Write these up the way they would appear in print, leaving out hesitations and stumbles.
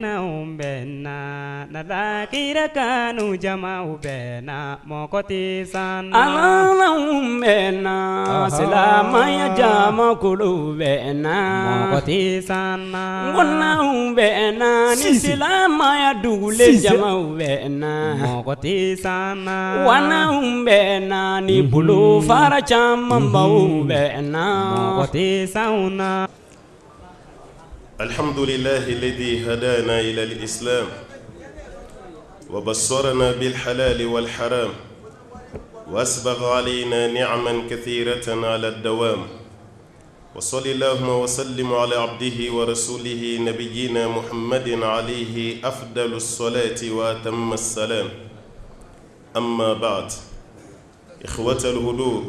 Bena na kira kanu jama bena mokoti san alana bena selama ya jama kulu bena mokoti san wana bena ni selama ya dugule jama bena mokoti san wana bena ni bulu fara chama bau bena mokoti sauna. الحمد لله الذي هدانا إلى الإسلام وبصرنا بالحلال والحرام وأسبغ علينا نعما كثيرة على الدوام وصل اللهم وسلم على عبده ورسوله نبينا محمد عليه أفضل الصلاة وأتم السلام أما بعد إخوة الهدوء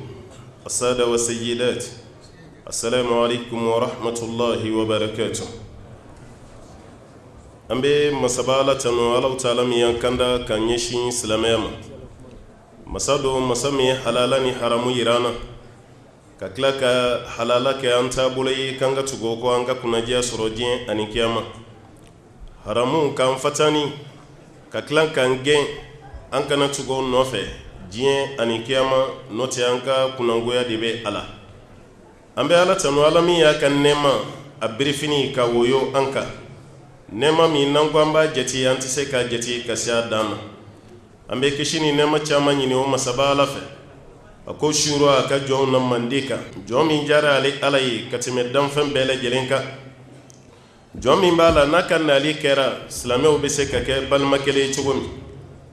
السادة والسيدات السلام عليكم ورحمة الله وبركاته أمبي مسابالة الله تعالى ميان كندا كان يشين سلاميما مسادو مسامي حلالاني حرامو يرانا كاكلاك حلالك أنت بولي كانغا تغوكو أنغا كناجيا سروجين أني كياما حرامو كان فتاني كاكلاك كان جين أنكا نتغو نوفي جين أني كياما نوتي أنكا كنانغويا ديبي ألا ambe ala tanu alami ya kan nema abirifini ka woyo anka nema mi nangwamba jeti anti se ka jeti ka sha dama ambe kishini nema chama nyini o masabala fe ako shuru aka jo na mandika jo mi jara ali alai katime dam fam bele jelenka jo mi bala nakan ali kera islame o be se ka ke bal makele chugomi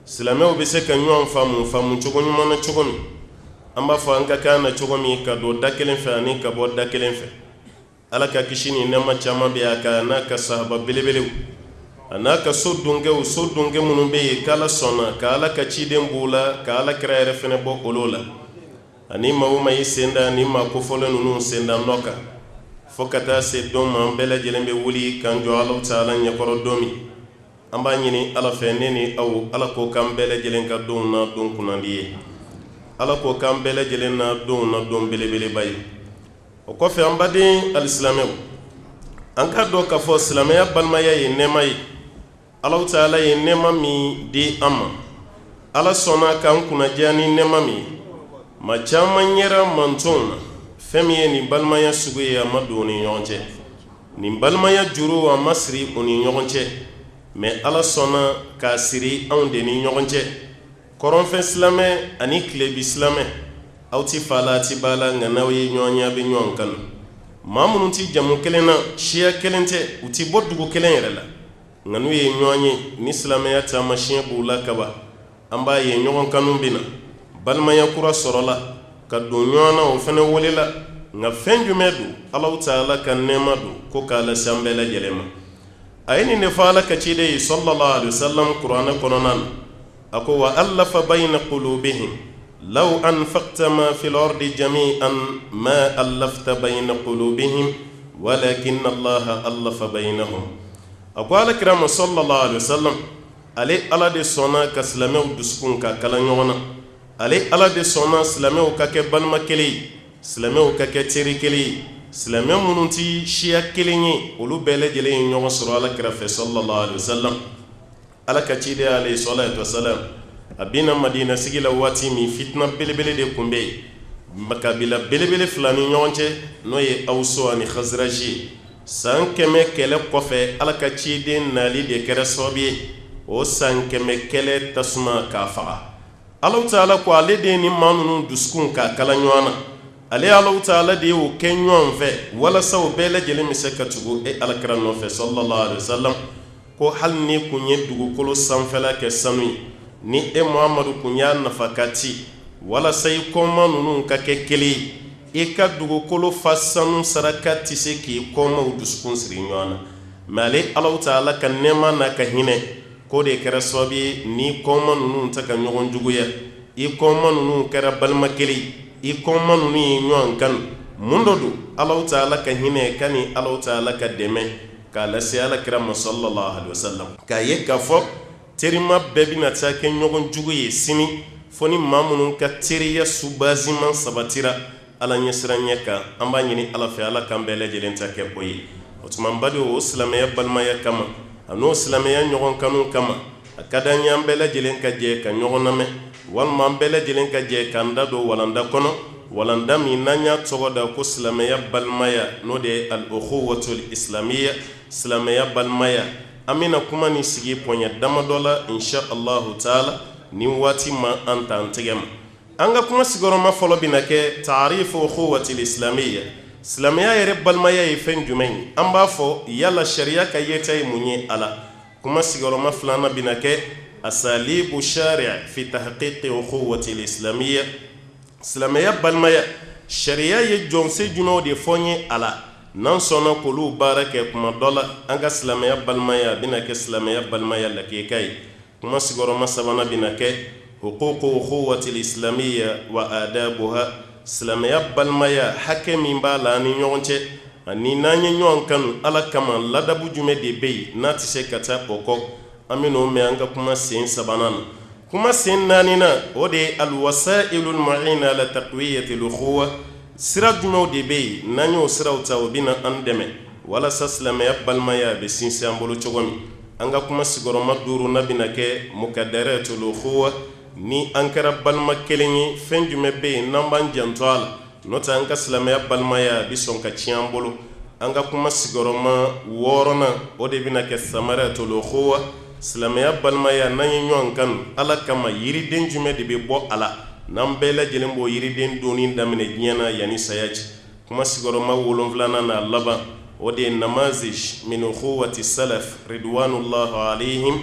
islame o be se ka nyon famu chugomi mona chugomi amba fo anka kana chogomi ka do dakelen fe ani ka bo dakelen fe ala ka kishini nema chama be aka na ka sahaba belebele anaka sodunge munun be kala sona ka ala ka chiden bula ka ala krere fene bo olola ani mawuma yisenda ni ma ko folo nunu senda noka fokata se dom man bele jelembe wuli kanjo ala taala nyakoro domi amba nyini ala fe neni aw ala ko kam bele jelen ka don na don kunandiye ala ko kan bele jelen na don belebele bayi o ko fe ambade alislamew an ka do ka fo islameya balmaya ye nema yi ala taala ye nema mi di amma ala sona kan kuna jani nema mi ma chama nyera mantona femiye ni balmaya suguye amado ni yonje ni balmaya juru wa masri oni yonje me ala sona ka siri onde ni yonje koronfe silame ani klebi silame auti falati bala nganawe nyonya be nyonkan mamunun ti jamu kelena shia kelente uti boddugo kelen yerela nganu ye nyonye ni silame ya ta machine bula kaba amba ye nyogon kanun bina balma ya kura sorola ka do nyona o fene wolela nga fenju medu allah taala kan nemadu ko kala sambela jelema ayini ne fala ka cide sallallahu alaihi wasallam qur'ana kononan أكو وألف بين قلوبهم لو أنفقت ما في الأرض جميعا ما ألفت بين قلوبهم ولكن الله ألف بينهم أكو على كرام صلى الله عليه وسلم علي على دي صنع كسلمه دسكون كالانيونا علي على دي صنع سلمه ككبان مكلي سلمه ككتيري كلي سلمه منونتي شيا كليني ولو بلد جلي نيوان سروا على كرام صلى الله عليه وسلم ala ka cide alayhi salatu wasalam abina madina sigila wati mi fitna belebele de kumbe makabila belebele flani nyonche noye awso ani khazraji san keme kele kofe ala ka cide nali de kere sobi o san keme kele tasma kafa allah taala ko ale de ni manunu duskun ka kala nyona ale allah taala de o kenyon fe wala saw bele jele mi sekatugo e alakran no fe sallallahu alaihi wasallam ko hal ni kunye dugukolo sanfɛla kɛ sanu ni e muhammadu kunya nafakati wala sai koma nunu ka kɛ kelen e ka dugukolo fa sanu saraka ti se k'i kɔma o dusukun siri ɲɔgɔn na mɛ ale ala taala ka nɛɛma n'a ka hinɛ ko de kɛra sababu ye ni kɔma nunu ta ka ɲɔgɔn juguya i kɔma nunu kɛra balima kelen i kɔma nunu ye ɲɔgɔn kanu mun dɔ don ala taala ka hinɛ ka ni ala taala ka dɛmɛ kala se ala kira sallallahu alaihi wasallam ka ye ka fɔ terima bɛɛ bɛna taa kɛ ɲɔgɔn jugu ye sini fo ni maa minnu ka teriya subaziman sabatira ala ɲɛsiranɲɛ kan an b'a ɲini ala fɛ ala kan bɛɛ lajɛlen ta kɛ o ye o tuma n badi o silamɛya balimaya kama ano silamɛya ɲɔgɔn kanu kama a ka d'an ye an bɛɛ lajɛlen ka jɛ ka ɲɔgɔn lamɛn walima an bɛɛ lajɛlen ka jɛ k'an da don walanda kɔnɔ walanda min n'an y'a tɔgɔ da ko silamɛya balimaya n'o de ye al-ukhuwatul islamiyya silamɛya balimaya an bɛna kuma ni sigi pɔɲɛ damadɔ la insha Allahu taala ni waati ma an ta an tɛgɛ ma an ka kuma sigiyɔrɔma fɔlɔ bɛna kɛ taarifu ukhuwatil islamiyya silamɛya yɛrɛ balimaya ye fɛn jumɛn ye an b'a fɔ yala sariya ka yeta ye mun ye a la kuma sigiyɔrɔma filanan bɛna kɛ asalibu shari' fi tahqiqi ukhuwatil islamiyya silamɛya balimaya sariya ye jɔnse jumɛnw de fɔ n ye a la n'an sɔnna k'olu baara kɛ kuma dɔ la an ka silamɛya balimaya a bɛna kɛ silamɛya balimaya lakika ye kuma sigiyɔrɔma sabanan bɛna kɛ huququ ukhuwatil islamiyya wa adabuha silamɛya balimaya hakɛ min b'a la ani ɲɔgɔn cɛ ani n'an ye ɲɔgɔn kanu ala kama ladabu jumɛn de bɛ yen n'a tɛ se ka taa o kɔ an bɛ n'o mɛn an ka kuma sen sabanan na kuma sen naaninan o de ye alwasailul mu'ina ala taqwiyatil ukhuwa sira jumɛnw de bɛ yen n'an y'o siraw ta o bɛ na an dɛmɛ walasa silamɛya balimaya a bɛ sinsin an bolo cogo min an ka kuma sigiyɔrɔma duurunan bɛna kɛ mukadaratul ukhuwa ni an kɛra balima kelen ye fɛn jumɛn bɛ yen n'an b'an janto a la n'o tɛ an ka silamɛya balimaya a bɛ sɔn ka tiɲɛ an bolo an ka kuma sigiyɔrɔma wɔɔrɔnan o de bɛna kɛ samaratul ukhuwa silamɛya balimaya n'an ye ɲɔgɔn kanu ala kama yiriden jumɛn de bɛ bɔ a la n'an bɛɛ lajɛlen b'o yiriden donni daminɛ diɲɛ na yanni saya cɛ kuma sigiyɔrɔma wolonfilanan n'a laban o de ye namazij min ukhuwati salaf ridwanullahi alayhim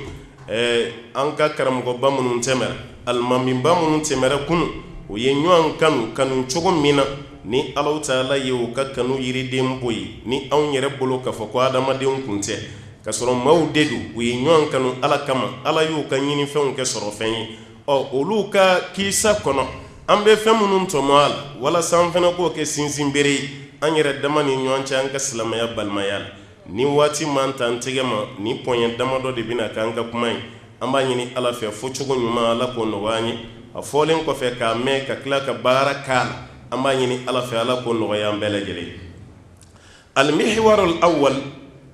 an ka karamɔgɔba minnu tɛmɛra alimamiba minnu tɛmɛra kunu o ye ɲɔgɔn kanu cogo min na ni Alahu Taala ye o ka kanu yiriden bɔ yen ni anw yɛrɛ bolo k'a fɔ ko adamadenw kun tɛ ka sɔrɔ maaw de don u ye ɲɔgɔn kanu ala kama ala y'u ka ɲinifɛnw kɛ sɔrɔ fɛn ye olu ka kiisa kɔnɔ an bɛ fɛn minnu tɔmɔ a la walasa an fana k'o kɛ sinsin bere ye an yɛrɛ dama ni ɲɔgɔn cɛ an ka silamɛya balimaya la ni waati man ta an tɛgɛ ma ni pɔɲɛ damadɔ de bɛna k'an ka kuma ye an b'a ɲini ala fɛ fɔcogo ɲuman ala k'o nɔgɔya an ye a fɔlen kɔfɛ k'a mɛn ka tila ka baara k'a la an b'a ɲini ala fɛ ala k'o nɔgɔya an bɛɛ lajɛlen al-mihwarul awwal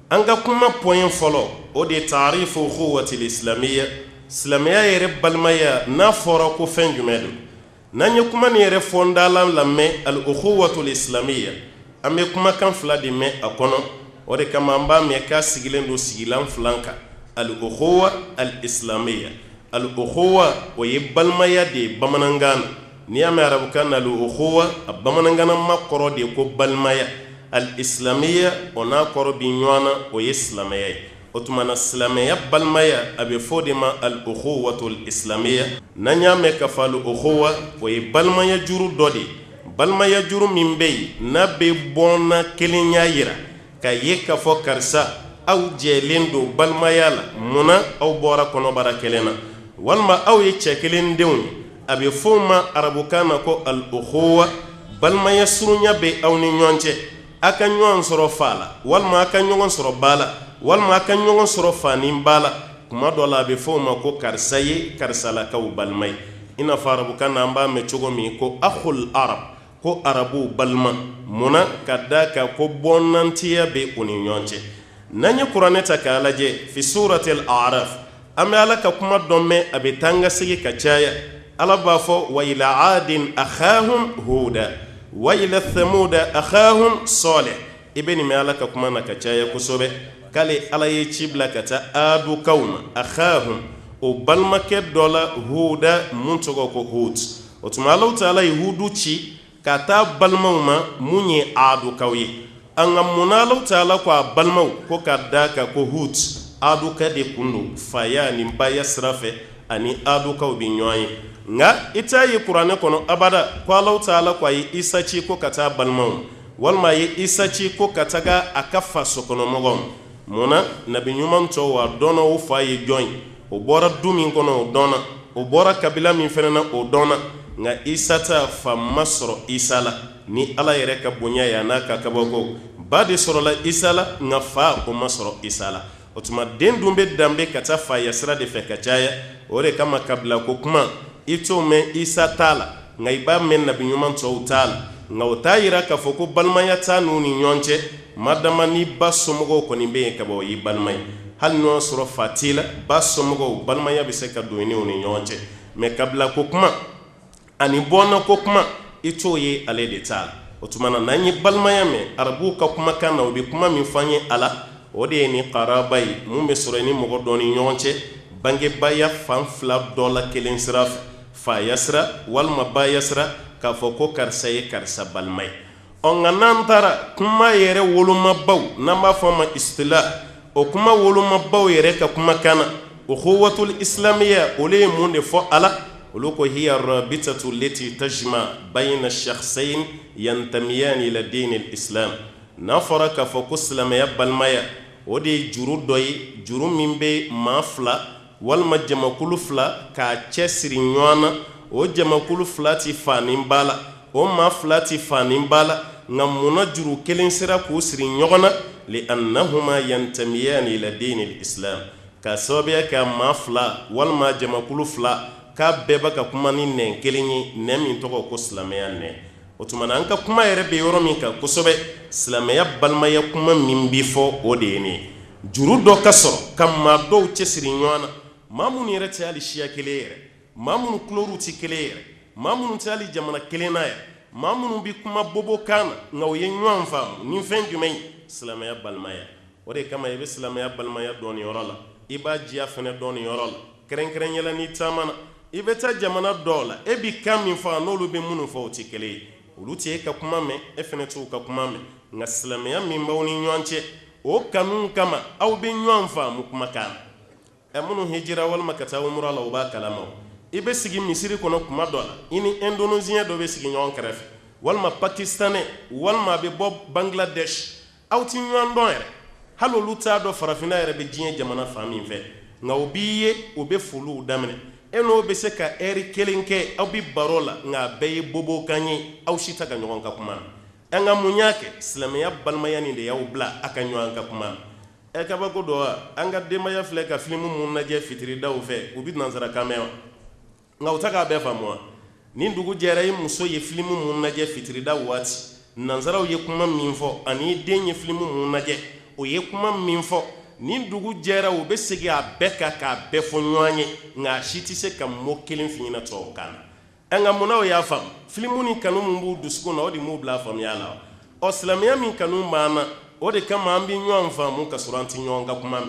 an ka kuma pɔɲɛ fɔlɔ o de ye taarifu ukhuwatil islamiyya silamɛya yɛrɛ balimaya n'a fɔra ko fɛn jumɛn don n'an ye kuma nin yɛrɛ fɔ n dala lamɛn al-ukhuwatul islamiyya an bɛ kumakan fila de mɛn a kɔnɔ o de kama an b'a mɛn k'a sigilen don sigilan filan kan al-ukhuwa al-islamiyya al-ukhuwa o ye balimaya de ye bamanankan na n'i y'a mɛn arabukan na al-ukhuwa a bamanankan ma kɔrɔ de ye ko balimaya al-islamiyya o n'a kɔrɔ bi ɲɔgɔn na o ye silamɛya ye o tuma na silamɛya balimaya a bɛ fɔ de ma al-ukhuwatul islamiyya n'an y'a mɛn ka fɔ al-ukhuwa o ye balimaya juru dɔ de ye balimaya juru min bɛ yen n'a bɛ bɔnna kelenya yira ka ye ka fɔ karisa aw jɛlen don balimaya la munna aw bɔra kɔnɔbara kelen na walima aw ye cɛ kelen denw ye a bɛ fɔ o ma arabukan na ko al-ukhuwa balimaya surunya bɛ aw ni ɲɔgɔn cɛ a ka ɲɔgɔn sɔrɔ fa la walima a ka ɲɔgɔn sɔrɔ ba la walima a ka ɲɔgɔn sɔrɔ fa ni ba la kuma dɔ la a bɛ fɔ o ma ko karisa ye karisalakaw balima ye i n'a fɔ arabukan na an b'a mɛn cogo min ko akhul arab ko arabuw balima munna ka da kan ko bɔnnantiya bɛ u ni ɲɔgɔn cɛ n'an ye kuranɛ ta k'a lajɛ fi suratil a'raf an bɛ ala ka kuma dɔ mɛn a bɛ taa n ka segi ka caya ala b'a fɔ wa ila adin akhahum huda wa ila thamuda akhahum salih i bɛ nin mɛn ala ka kuma na ka caya kosɛbɛ k'ale ala ye ci bila ka taa adukaw ma akhahum o balimakɛ dɔ la huda mun tɔgɔ ko hud o tuma Alahu Taala ye hudu ci ka taa balimaw ma mun ye adukaw ye an ka munna Alahu Taala ko a balimaw ko ka da kan ko hud aduka de kun don faya ni baya sira fɛ ani adukaw bɛ ɲɔgɔn ye nka i t'a ye kuranɛ kɔnɔ abada ko Alahu Taala ko a ye Isa ci ko ka taa balimaw walima a ye Isa ci ko ka taga a ka faso kɔnɔ mɔgɔw munna nabi ɲuman tɔw a dɔnna o fa ye jɔn ye o bɔra du min kɔnɔ o dɔnna o bɔra kabila min fana na o dɔnna nka Isa ta fa ma sɔrɔ Isa la ni ala yɛrɛ ka bonya ye a n'a ka kabako ba de sɔrɔla Isa la nka fa o ma sɔrɔ Isa la o tuma den dun bɛ danbe ka taa fa ya sira de fɛ ka caya o de kama kabila ko kuma i t'o mɛn Isa t'a la nka i b'a mɛn nabi ɲuman tɔw t'a la nka o t'a yira k'a fɔ ko balimaya t'a n'u ni ɲɔgɔn cɛ madama ni ba somɔgɔw kɔni bɛ yen ka bɔ o y'i balima ye hal no sura fatila ba somgo balmaya be se ka do ni oni nyonche me kabla ko kuma ani bona ko kuma ito ye ale de ta otumana nanyi balmaya me arabu ka kuma kana obi kuma mi fanye ala ode ni qarabai mumbe sura ni mogo do ni nyonche bange baya fan flab dola kelen siraf fa yasra wal ma yasra ka foko karsaye karsa balmay on nantara kuma yere woluma baw namba fama istila o kuma woluma baw yere ka kuma kana ukhuwatul islamiyya ole munde fo ala ولوكو هي الرابطة التي تجمع بين الشخصين ينتميان إلى دين الإسلام نفرك فوكس لما يبال مايا ودي جرو دوي جرو ميمبي مافلا والمجمع كل فلا كاتشسري نوانا وجمع كل فلا تفانين بالا ومافلا تفانين بالا نمونا جرو كلين سرا كوسري نوانا لأنهما ينتميان إلى دين الإسلام كاسوبيا كمافلا والمجمع كل فلا ka beba ka kuma ni nen kelenyi ne min togo ko silamaya ne otumana anka kuma yere be yoro min ka kosobe silamaya balmaya kuma min bi fo o de ne juru do kasoro kam ma do cesiri nywana mamun yere tali shiya kelere mamun kloru ti kelere mamun tali jamana kelena ya mamun bi kuma bobo kana ngaw ye nywan fam ni fen jumay silamaya balmaya o de kama yebe silamaya balmaya don yorola iba jiya fene don yorola keren yela ni tamana ibeta jamana dola ebi kam min fa no lu be munu fa oti kele uluti ka kuma me efene tu ka kuma me nga silamaya min bawni nyonche o kanun kama aw be nyon fa mu kuma kan e munu hijira wal makata umra la ba kalama ibe sigi misiri kono kuma dola ini indonesia do be sigi nyon kref wal ma pakistanais wal ma be bob bangladesh aw ti nyon don ere halo luta do farafina ere be jien jamana fami fe nga obiye obe fulu damene eno be se ka eri kelinke aw bi barola nga beye bobo kanyi aw shita ka nyon ka kuma nga munyake islamiyya balmaya ni de yaw bla aka nyon ka kuma e ka ba ko do anga de maya fle ka filmu mun na je fitri daw fe ubi nanzara kamewa nga utaka be famwa ni ndugu jere yi muso ye filmu mun na je fitri daw wati nanzara ye kuma minfo ani denye filmu mun na je o ye kuma minfo ni ndugu jera u be sigi a beka ka be fo nyoanye nga shiti se ka mo kelin fiina to kan nga mona o ya fam filmu ni kanu mbu dusko na odi mu bla fam ya la o islamia min kanu mana odi kama ambi nyon fam ka suranti nyonga kuma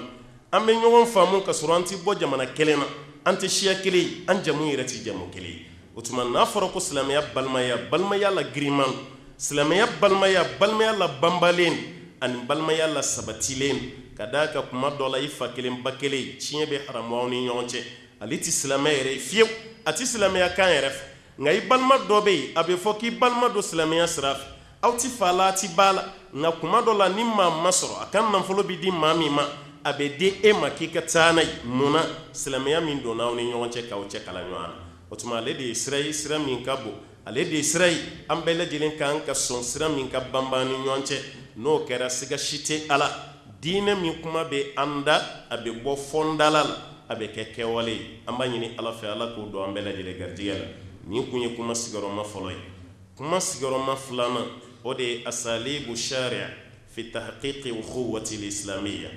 ambi nyon fam ka suranti bo jamana kelena ante shia kele an jamu irati jamu kele utuman na faro ko islamia balmaya la griman islamia balmaya la bambalen an balmaya la sabatilen kadaka kuma dola ifa kelen bakele chiye be haramwa ni nyonche aliti silamere fiu ati silamaya kan ref ngai balma dobe abe foki balma do silamaya sraf auti falati bala na kuma dola nimma masro akan nan folo bi di mami ma abe de e makika tanai muna silamaya min do na ni nyonche ka uche kala nywana otuma le de israel sira min kabo ale de israel ambele jilen kan ka son sira min ka bamba ni nyonche no kera siga shite ala dine mi kuma be anda abe bo fondalal abe keke wale amba nyini ala fe ala ko do ambela jele garjiyala ni kunye kuma sigaro ma foloy kuma sigaro ma fulana ode asalibu shari'a fi tahqiq ukhuwati alislamiyya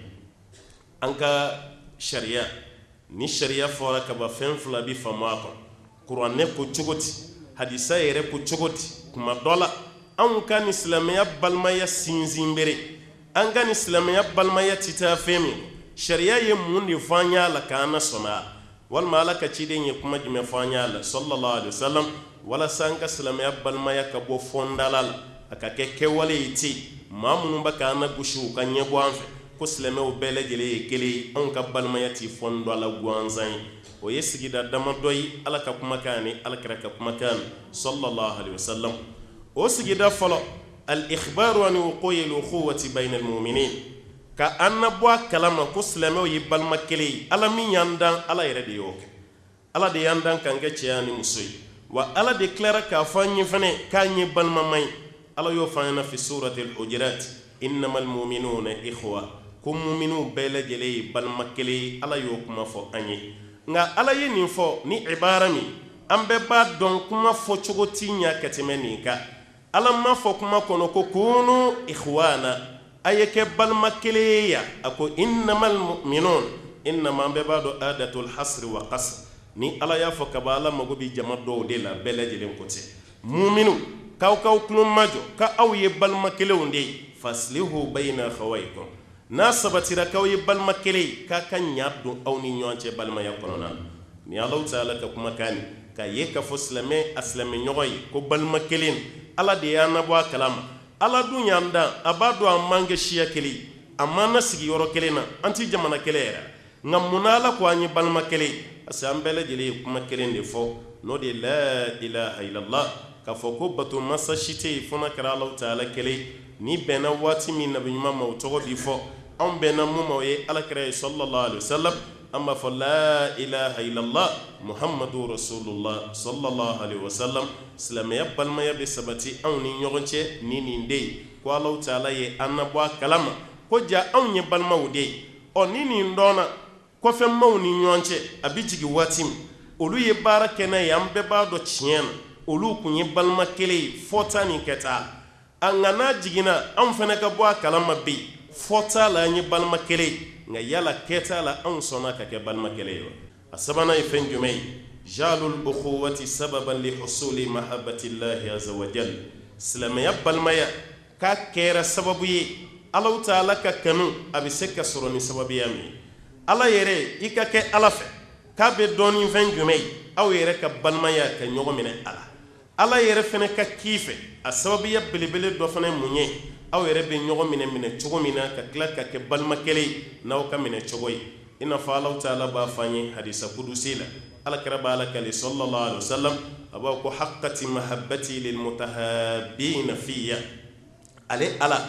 anka sharia ni sharia fora ka ba fen fula bi famako qur'an ko chugoti hadisa yere ko chugoti kuma dola an kan islamiyya balmaya sinzimbere an gani islamiyya balmaya tita femi sharia ye mun di fanya la kana sona wal malaka ci de kuma jime fanya la sallallahu alaihi wasallam wala sanka islamiyya balmaya ka bo fondalal aka ke wale iti mamun ba kana gushu kan ye bo anfe ko islamiyya bele jele kele an ka balmaya ti fondala gwanzan o yesigi da dama doyi alaka kuma kani alakra ka kuma kan sallallahu alaihi wasallam o sigi da folo الإخبار عن وقوع الأخوة بين المؤمنين كأن بوا كلام كسلمه يبال مكلي على مين يندان على يرديوك على دي يندان كان جتياني مسوي وعلى ديكلارا كافاني فني كان يبال مماي على يوفانا في سورة الحجرات إنما المؤمنون إخوة كم مؤمنون بلا جلي بال مكلي على يوكما فو أني nga ala yeni fo ni ibara mi ambe ba don kuma fo chogoti nya katemeni ka ala ma fo kuma kono ko kunu ikhwana ayeke balma keleya ako innamal mu'minun innama bebado adatul hasr wa qasr ni ala ya fo kabala mago bi jama do de la belajelen kote mu'minu kaw kulum majo ka aw ye balma kelewunde faslihu bayna khawaykum na sabatira kaw ye balma kele ka kanyado aw ni nyonche balma ya konona ni Allah taala ka kuma kani ka ye ka fo silame aslame nyogoy ko balma kelen ala de ya nabwa kalama ala dunyanda abado amange shiya kele amana sigi yoro kelena anti jamana kelera ngamunala ko anyi balma kele asambele jeli kuma kelen de fo no de la ilaha illallah ka fo ko batu masashite fona kara Allah taala kele ni bena wati min nabi mama to di fo am bena muma ye ala kare sallallahu alaihi wasallam amma fa la ilaha illallah muhammadur rasulullah sallallahu alaihi wasallam silama ya balma ya be sabati aw ni nyogonche ni ndey ko Allah taala ye annabwa kalama ko ja aw ni balma wude o ni ndona ko fe maw ni nyonche abijigi watim olu ye bara kena yambe ba do chien olu kunye balma kele fota ni keta angana jigina am fene ka bo kalama be fota la ni balma kele nga yala keta la an sona ka ke balma kele yo asabana ifen jumay jalul ukhuwati sababan li husuli mahabbati allah azza wa jal salama ya balma ya ka kera sababu yi Allah taala ka kanu abiseka soroni sababu ya mi ala yere ikake ala fe ka be doni fen jumay aw yere ka balma ya ka nyogo mine ala yere fene ka kife a sababu ya belebele do fene munye aw yere be nyogo mine cogo mina ka kila ka ke balma kele naw ka mine cogo yi ina fa Allah taala ba fanye hadisa qudusi la ala karaba ala kali sallallahu alaihi wasallam aba ko haqqati mahabbati lil mutahabbin fiyya ale ala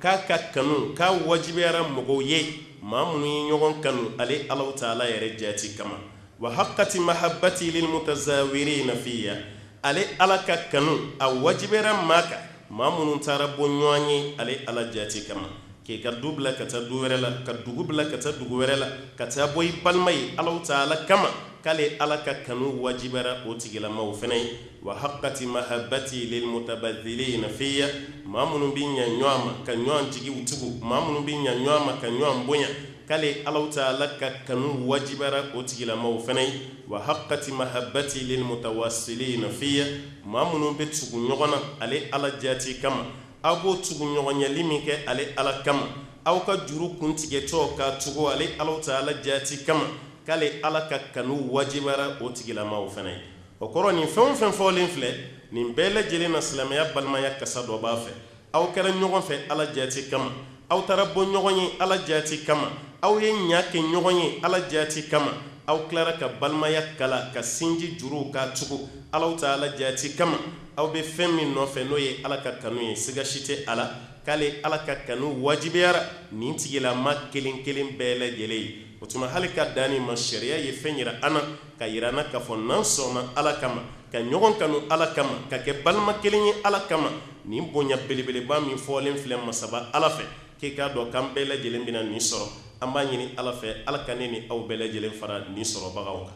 ka kanu ka wajibera mogo ye mamunu nyogon kanu ale Allah taala yere jati kama wa haqqati mahabbati lil mutazawirin fiyya ale ala ka kanu a wajibera maka mamunu tara bonyoanyi ale ala jati kama ke ka dubla ka ta duwerela ka dugubla ka ta duguwerela ka ta boy balmay Allah taala kama kale ala ka kanu wajibara o tigila maw fenay wa haqqati mahabbati lil mutabadhilin fiyya mamunu binya nyama ka nyon jigi utugu mamunu binya nyama ka nyon bonya kale Allah taala ka kanu wajibara o tigila maw fenay wa haqqati mahabbati lil mutawassilin fiyya mamunu betsugu nyogona ale ala jati kama abo tugu nyogonya limike ale ala kama aw ka juru kuntige to ka tugu ale Allah taala jati kama kale ala ka kanu wajibara o tigila maw fenay o koroni fen folin fle ni bele jelina islamaya balmaya kasa do ba fe aw kala nyogon fe ala jati kama aw tarabbo nyogonyi ala jati kama aw ye nyake nyogonyi ala jati kama aw klara ka balmaya kala ka sinji juru ka tugu Allah taala jati kama aw be femi no fe no ye ala ka kanu ye siga shite ala kale ala ka kanu wajibara ni tigila ma kelen bele jelei otuma halika dani ma sharia ye fenyira ana ka yirana ka fo nan soma ala kama ka nyogon kanu ala kama ka ke balma kelenye ala kama ni bonya belebele ba mi folen flem masaba ala fe ke ka do kam bele jelen bina ni soro amba nyini ala fe ala kaneni aw bele jelen fara ni soro bagaw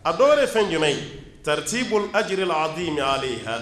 adore fenjumay tartibul ajri al azim alayha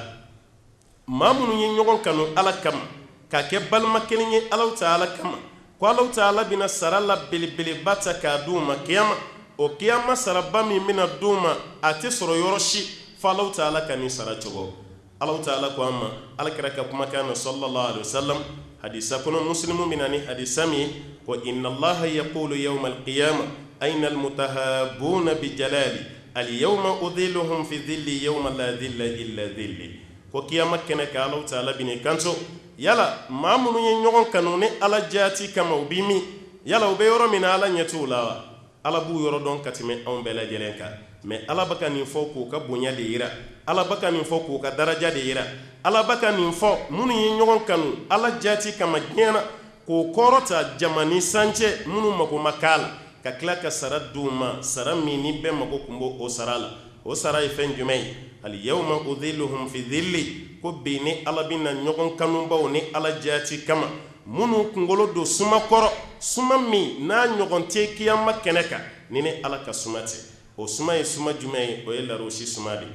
mamunu ni nyogon kanu ala kama ka ke balma kelenye ala taala kama ko Allah taala bina sarala bilibili bata ka duma kiyama o kiyama saraba mi mina duma ate soro yoroshi fa Allah taala kani sarachogo Allah taala ko amma alkira ka kuma kana sallallahu alaihi wasallam hadisa kuno muslimu minani hadisami wa inna Allah yaqulu yawm alqiyama ayna almutahabuna bijalali alyawma udhilluhum fi dhilli yawma la dhilla illa dhilli ko kiyama kene ka Allah taala bini kanto yala mamunu ye nyogon kanu ne ala jati kama ubimi yala ube yoro mina ala nyetu lawa ala bu yoro don katime on bela jelenka me ala baka ni fo ko ka bonya de ira ala baka ni fo ko ka daraja de ira ala baka ni fo munu ye nyogon kanu ala jati kama nyena ko korota jamani sanche munu mako makala ka klaka saraduma sarami be mako kumbo o sarala o saray fen jumay al yawma udhilluhum fi dhilli ko bini ala bina nyogon kanumbaw ni ala jati kama munu kungolo do suma koro suma mi na nyogon te kiyama keneka nini ala ka sumate o suma e suma jumay o yela roshi sumadi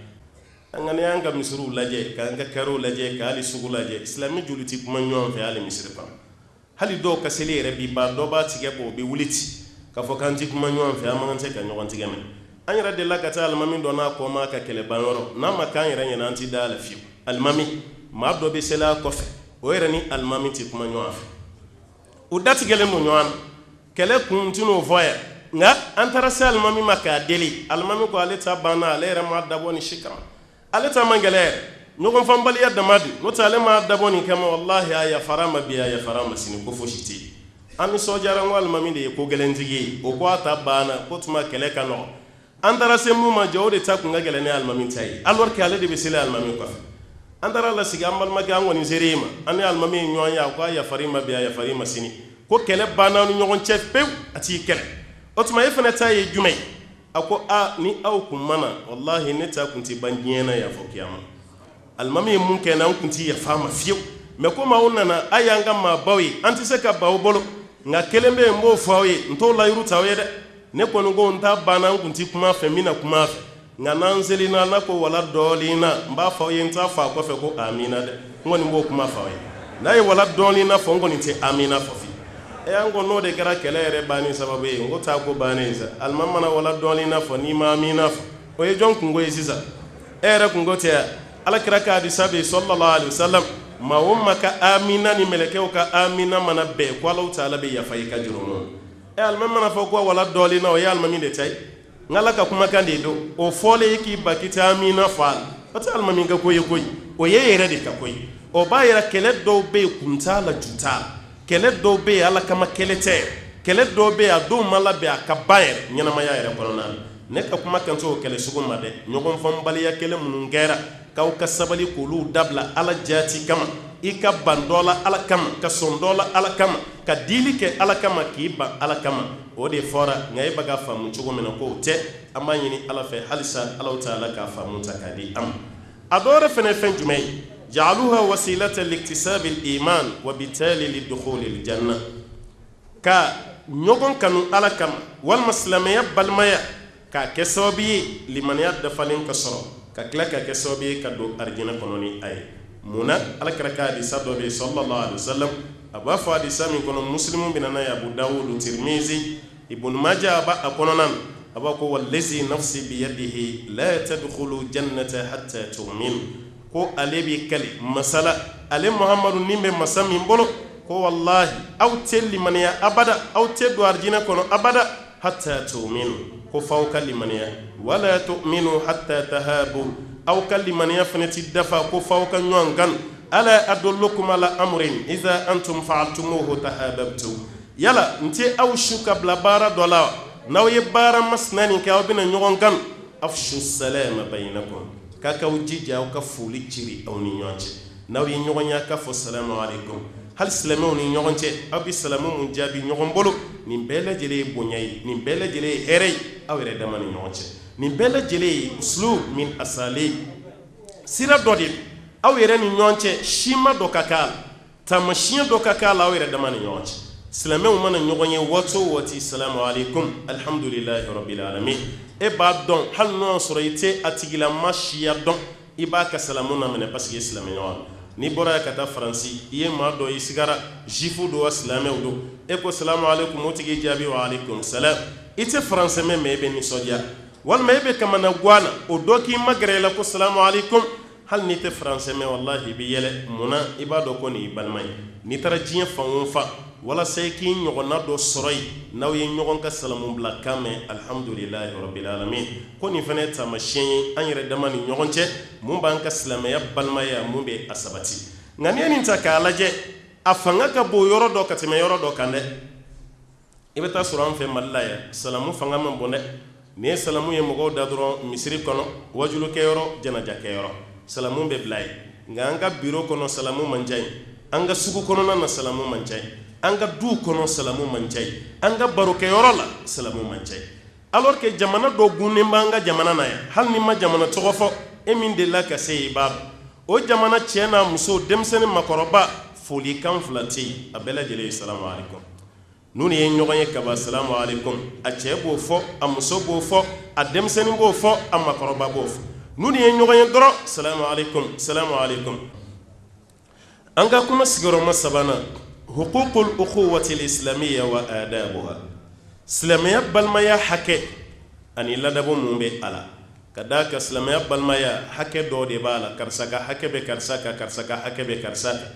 angane anga misru laje ka anga karo laje ka ali sugu laje islami juliti kuma nyon fe ali misri pam hali dɔw ka seli yɛrɛ bi ban dɔ b'a tigɛ bɔ o bɛ wuli ten k'a fɔ k'an ti kuma ɲɔgɔn fɛ an man kan tɛ ka ɲɔgɔn tigɛ mɛn an yɛrɛ delila ka taa alimami dɔ n'a kɔma ka kɛlɛbanyɔrɔ n'a ma k'an yɛrɛ ɲɛna an ti da a la fiyewu alimami maa dɔ bɛ seli a kɔfɛ o yɛrɛ ni alimami ti kuma ɲɔgɔn fɛ u datigɛlen don ɲɔgɔn na kɛlɛ kun tin'o fɔ yan nka an taara se alimami ma k'a deli alimami ko ale ta banna ale yɛrɛ ma dabɔ ni si kama ale ta man gɛlɛ yɛrɛ ɲɔgɔnfanbaliya dama de n'o tɛ ale ma dabɔ nin kama walahi a yafara ma bi a yafara ma sini ko fosi tɛ yen an nisɔndiyara n ko alimami de ye ko gɛlɛntigi ye o ko a ta banna ko tuma kɛlɛ ka nɔgɔ an taara se mun ma jɛ o de ta kun ka gɛlɛn ni alimami ta ye alors que ale de bɛ seli alimami kɔfɛ an taara lasigi an balimakɛ an kɔni seri e ma an ni alimami ye ɲɔgɔn ye a ko a yafari ma bi a yafari ma sini ko kɛlɛ banna ni ɲɔgɔn cɛ pewu a t'i kɛlɛ o tuma e fana ta ye jumɛn ye a ko ni aw kun mana walahi ne ta kun tɛ ban diɲɛ na yan fɔ kiyama alimami ye mun kɛ na an kun tɛ yafa ma fiyewu mɛ komi aw nana a y'an ka maabaw ye an tɛ se ka ban aw bolo nka kelen bɛ yen n b'o fɔ aw ye n t'o layiru ta aw ye dɛ ne kɔni ko n ta banna n kun tɛ kuma fɛ n bɛna kuma fɛ nka n'an selina ala ko wala dɔɔnin na n b'a fɔ aw ye n t'a fɔ a kɔfɛ ko amina dɛ n kɔni b'o kuma fɔ aw ye n'a ye wala dɔɔnin na fɔ n kɔni tɛ amina fɔ fiyewu an ko n'o de kɛra kɛlɛ yɛrɛ banni sababu ye n ko taa ko bannen sa alimami mana wala dɔɔnin na fɔ n'i ma amina fɔ o ye jɔn kungo ye sisan e yɛrɛ kungo tɛ yan alakira ka hadisa bɛ yen sallallahu alaihi wasallam maa o maa ka amina ni mɛlɛkɛw ka amina mana bɛn ko Alahu Taala bɛ yafa i ka jurumu alimami mana fɔ ko wala dɔɔnin na o ye alimami de ta ye n ala ka kumakan de don o fɔlen ye k'i ba k'i tɛ amina fɔ a la o tɛ alimami ka ko ye koyi o ye yɛrɛ de ka ko ye o b'a yɛrɛ kɛlɛ dɔw bɛ yen kun t'a la ju t'a la kɛlɛ dɔw bɛ yen ala kama kɛlɛ tɛ kɛlɛ dɔw bɛ yen a dɔw ma labɛn a ka ban yɛrɛ ɲɛnamaya yɛrɛ kɔnɔna na ne ka kuma kan t'o kɛlɛ sugu ma dɛ ɲɔgɔnfanbaliya kɛlɛ minnu kɛra k'aw ka sabali k'olu dabila ala jaati kama i ka ban dɔ la ala kama ka sɔn dɔ la ala kama ka dili kɛ ala kama k'i ban ala kama o de fɔra nka e bɛ ka faamu cogo min na k'o tɛ an b'a ɲini ala fɛ halisa Alahu Taala k'a faamu ta k'a di an ma a dɔ wɛrɛ fɛnɛ ye fɛn jumɛn ye ja'aluha wasilatan liktisabi al-iman wa bitali lidukhuli al-janna ka ɲɔgɔn kanu ala kama walima silamɛya balimaya k'a kɛ sababu ye limaniya dafalen ka sɔrɔ ka tila ka kɛ sababu ye ka don arijinɛ kɔnɔ ni a ye munna alakira ka hadisa dɔ bɛ yen sallallahu alaihi wasallam a b'a fɔ hadisa min kɔnɔ muslimu bɛ na n'a ye Abu Dawud Tirmizi Ibn Majah a b'a a kɔnɔna na a b'a ko wallazi nafsi biyadihi la tadkhulu jannata hatta tu'minu ko ale b'i kali masala ale Muhammadu ni bɛ masa min bolo ko wallahi aw tɛ limaniya abada aw tɛ don arijinɛ kɔnɔ abada hatta tu'minu ko f'aw ka limaniya wala tu'minu hatta tahabu aw ka limaniya fana ti dafa ko f'aw ka ɲɔgɔn kanu ala adullukum ala amrin idha antum fa'altumuhu tahabbtum yala n tɛ aw su ka bila baara dɔ la n'aw ye baara masina nin kɛ aw bɛna ɲɔgɔn kanu afshu salama bainakum k'a k'aw jija aw ka foli ciri aw ni ɲɔgɔn cɛ n'aw ye ɲɔgɔn ye a ka fɔ salamu alaikum hali silamɛw ni ɲɔgɔn cɛ aw bɛ salamu mun jaabi ɲɔgɔn bolo nin bɛɛ lajɛlen ye bonya ye nin bɛɛ lajɛlen ye hɛrɛ ye aw yɛrɛ dama ni ɲɔgɔn cɛ nin bɛɛ lajɛlen ye uslub min asali sira dɔ de aw yɛrɛ ni ɲɔgɔn cɛ sima dɔ ka k'a la taamasiyɛn dɔ ka k'a la aw yɛrɛ dama ni ɲɔgɔn cɛ silamɛw mana ɲɔgɔn ye waati o waati salamu alaikum alhamdulilahi rabbil alamin e b'a dɔn hali n'o y'a sɔrɔ i tɛ a tigilama siya dɔn i b'a ka salamu laminɛ parce que silamɛɲɔgɔn n'i bɔra ka taa faransi i ye maa dɔ i sigara jifu do wa silamɛw do e ko salamu alaikum o tigi jaabi wa alaikum salam i tɛ faransɛ mɛn mɛ i bɛ nisɔndiya walima e bɛ kamana guana o dɔ k'i ma gɛrɛ i la ko salamu alaikum hali n'i tɛ faransɛ mɛn wallahi i bɛ yɛlɛ munna i b'a dɔn ko nin y'i balima ye n'i taara diɲɛ fan o fan walasa i k'i ɲɔgɔnna dɔ sɔrɔ yen n'aw ye ɲɔgɔn ka salamu bila kan mɛn alhamdulilahi rabbil alamin ko nin fana ye taamasiyɛn ye an yɛrɛ dama ni ɲɔgɔn cɛ mun b'an ka silamɛya balimaya mun bɛ a sabati nka n'i ye nin ta k'a lajɛ a fanga ka bon yɔrɔ dɔ ka tɛmɛ yɔrɔ dɔ kan dɛ i bɛ taa sɔrɔ an fɛ Mali la yan salamu fanga man bon dɛ ni ye salamu ye mɔgɔw da dɔrɔn misiri kɔnɔ wajulukɛyɔrɔ janajakɛyɔrɔ salamu bɛ bila yen nka an ka biro kɔnɔ salamu man ca yen an ka sugu kɔnɔna na salamu man ca yen an ka duw kɔnɔ salamu man ca yen an ka barokɛyɔrɔ la salamu man ca yen alors que jamana dɔ gunnen b'an ka jamana na yan hali ni ma jamana tɔgɔ fɔ e min delila ka se yen i b'a dɔn o jamana cɛ n'a muso denmisɛnnin makɔrɔba folikan fila tɛ yen a bɛɛ lajɛlen ye salamu alaikum n'u ni ye ɲɔgɔn ye kaban salamu alaikum a cɛ b'o fɔ a muso b'o fɔ a denmisɛnnin b'o fɔ a makɔrɔba b'o fɔ n'u ni ye ɲɔgɔn ye dɔrɔn salamu alaikum salamu alaikum an ka kuma sigiyɔrɔma sabanan حقوق الأخوة الإسلامية وآدابها سلامية بالمايا حكي أني لدبو مومبي ألا كداك سلامية بالمايا حكي دودي بالا كرساكا حكي بكرساكا كرساكا حكي بكرساكا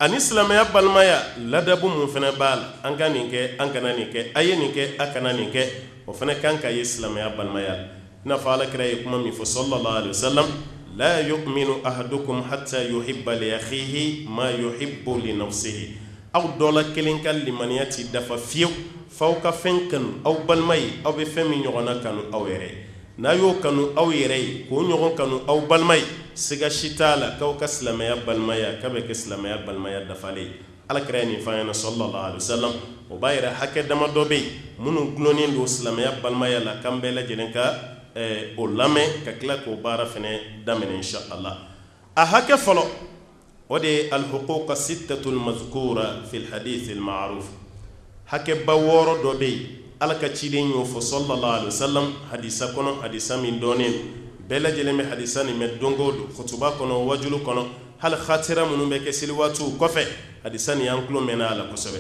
أني سلامية بالمايا لدبو موفنا بالا أنكا نيكي أنكا نيكي أي نيكي أكنا نيكي وفنا كانكا يسلامية بالمايا نفعلك رأيكم من صلى الله عليه وسلم لا يؤمن أحدكم حتى يحب لأخيه ما يحب لنفسه أو دولا كلين كان لمن يأتي دفع فيو فوق فنكن أو بالماي أو بفمي نيوغانا كانوا أو يري نايو كانوا أو يري كو نيوغان كانوا أو بالماي سيغا شتالا كو كسلميا بالمايا كبك سلميا بالمايا دفالي على كراني فاينا صلى الله عليه وسلم وبايرا حكي دما دوبي منو غلونين دو سلميا بالمايا لا كامبيلا جنكا o lamɛn ka tila k'o baara fɛnɛ daminɛ insha Allah a hakɛ fɔlɔ o de ye alhuquq sittatul mazkura fil hadith al ma'ruf hakɛ ba wɔɔrɔ dɔ bɛ yen ala ka ciden y'o fɔ sallallahu alaihi wasallam hadisa kɔnɔ hadisa min dɔnnen bɛɛ lajɛlen bɛ hadisa nin mɛn don o don kutuba kɔnɔ wajulu kɔnɔ hali khatira minnu bɛ kɛ seliwaatiw kɔfɛ hadisa nin y'an tulo mɛnna a la kosɛbɛ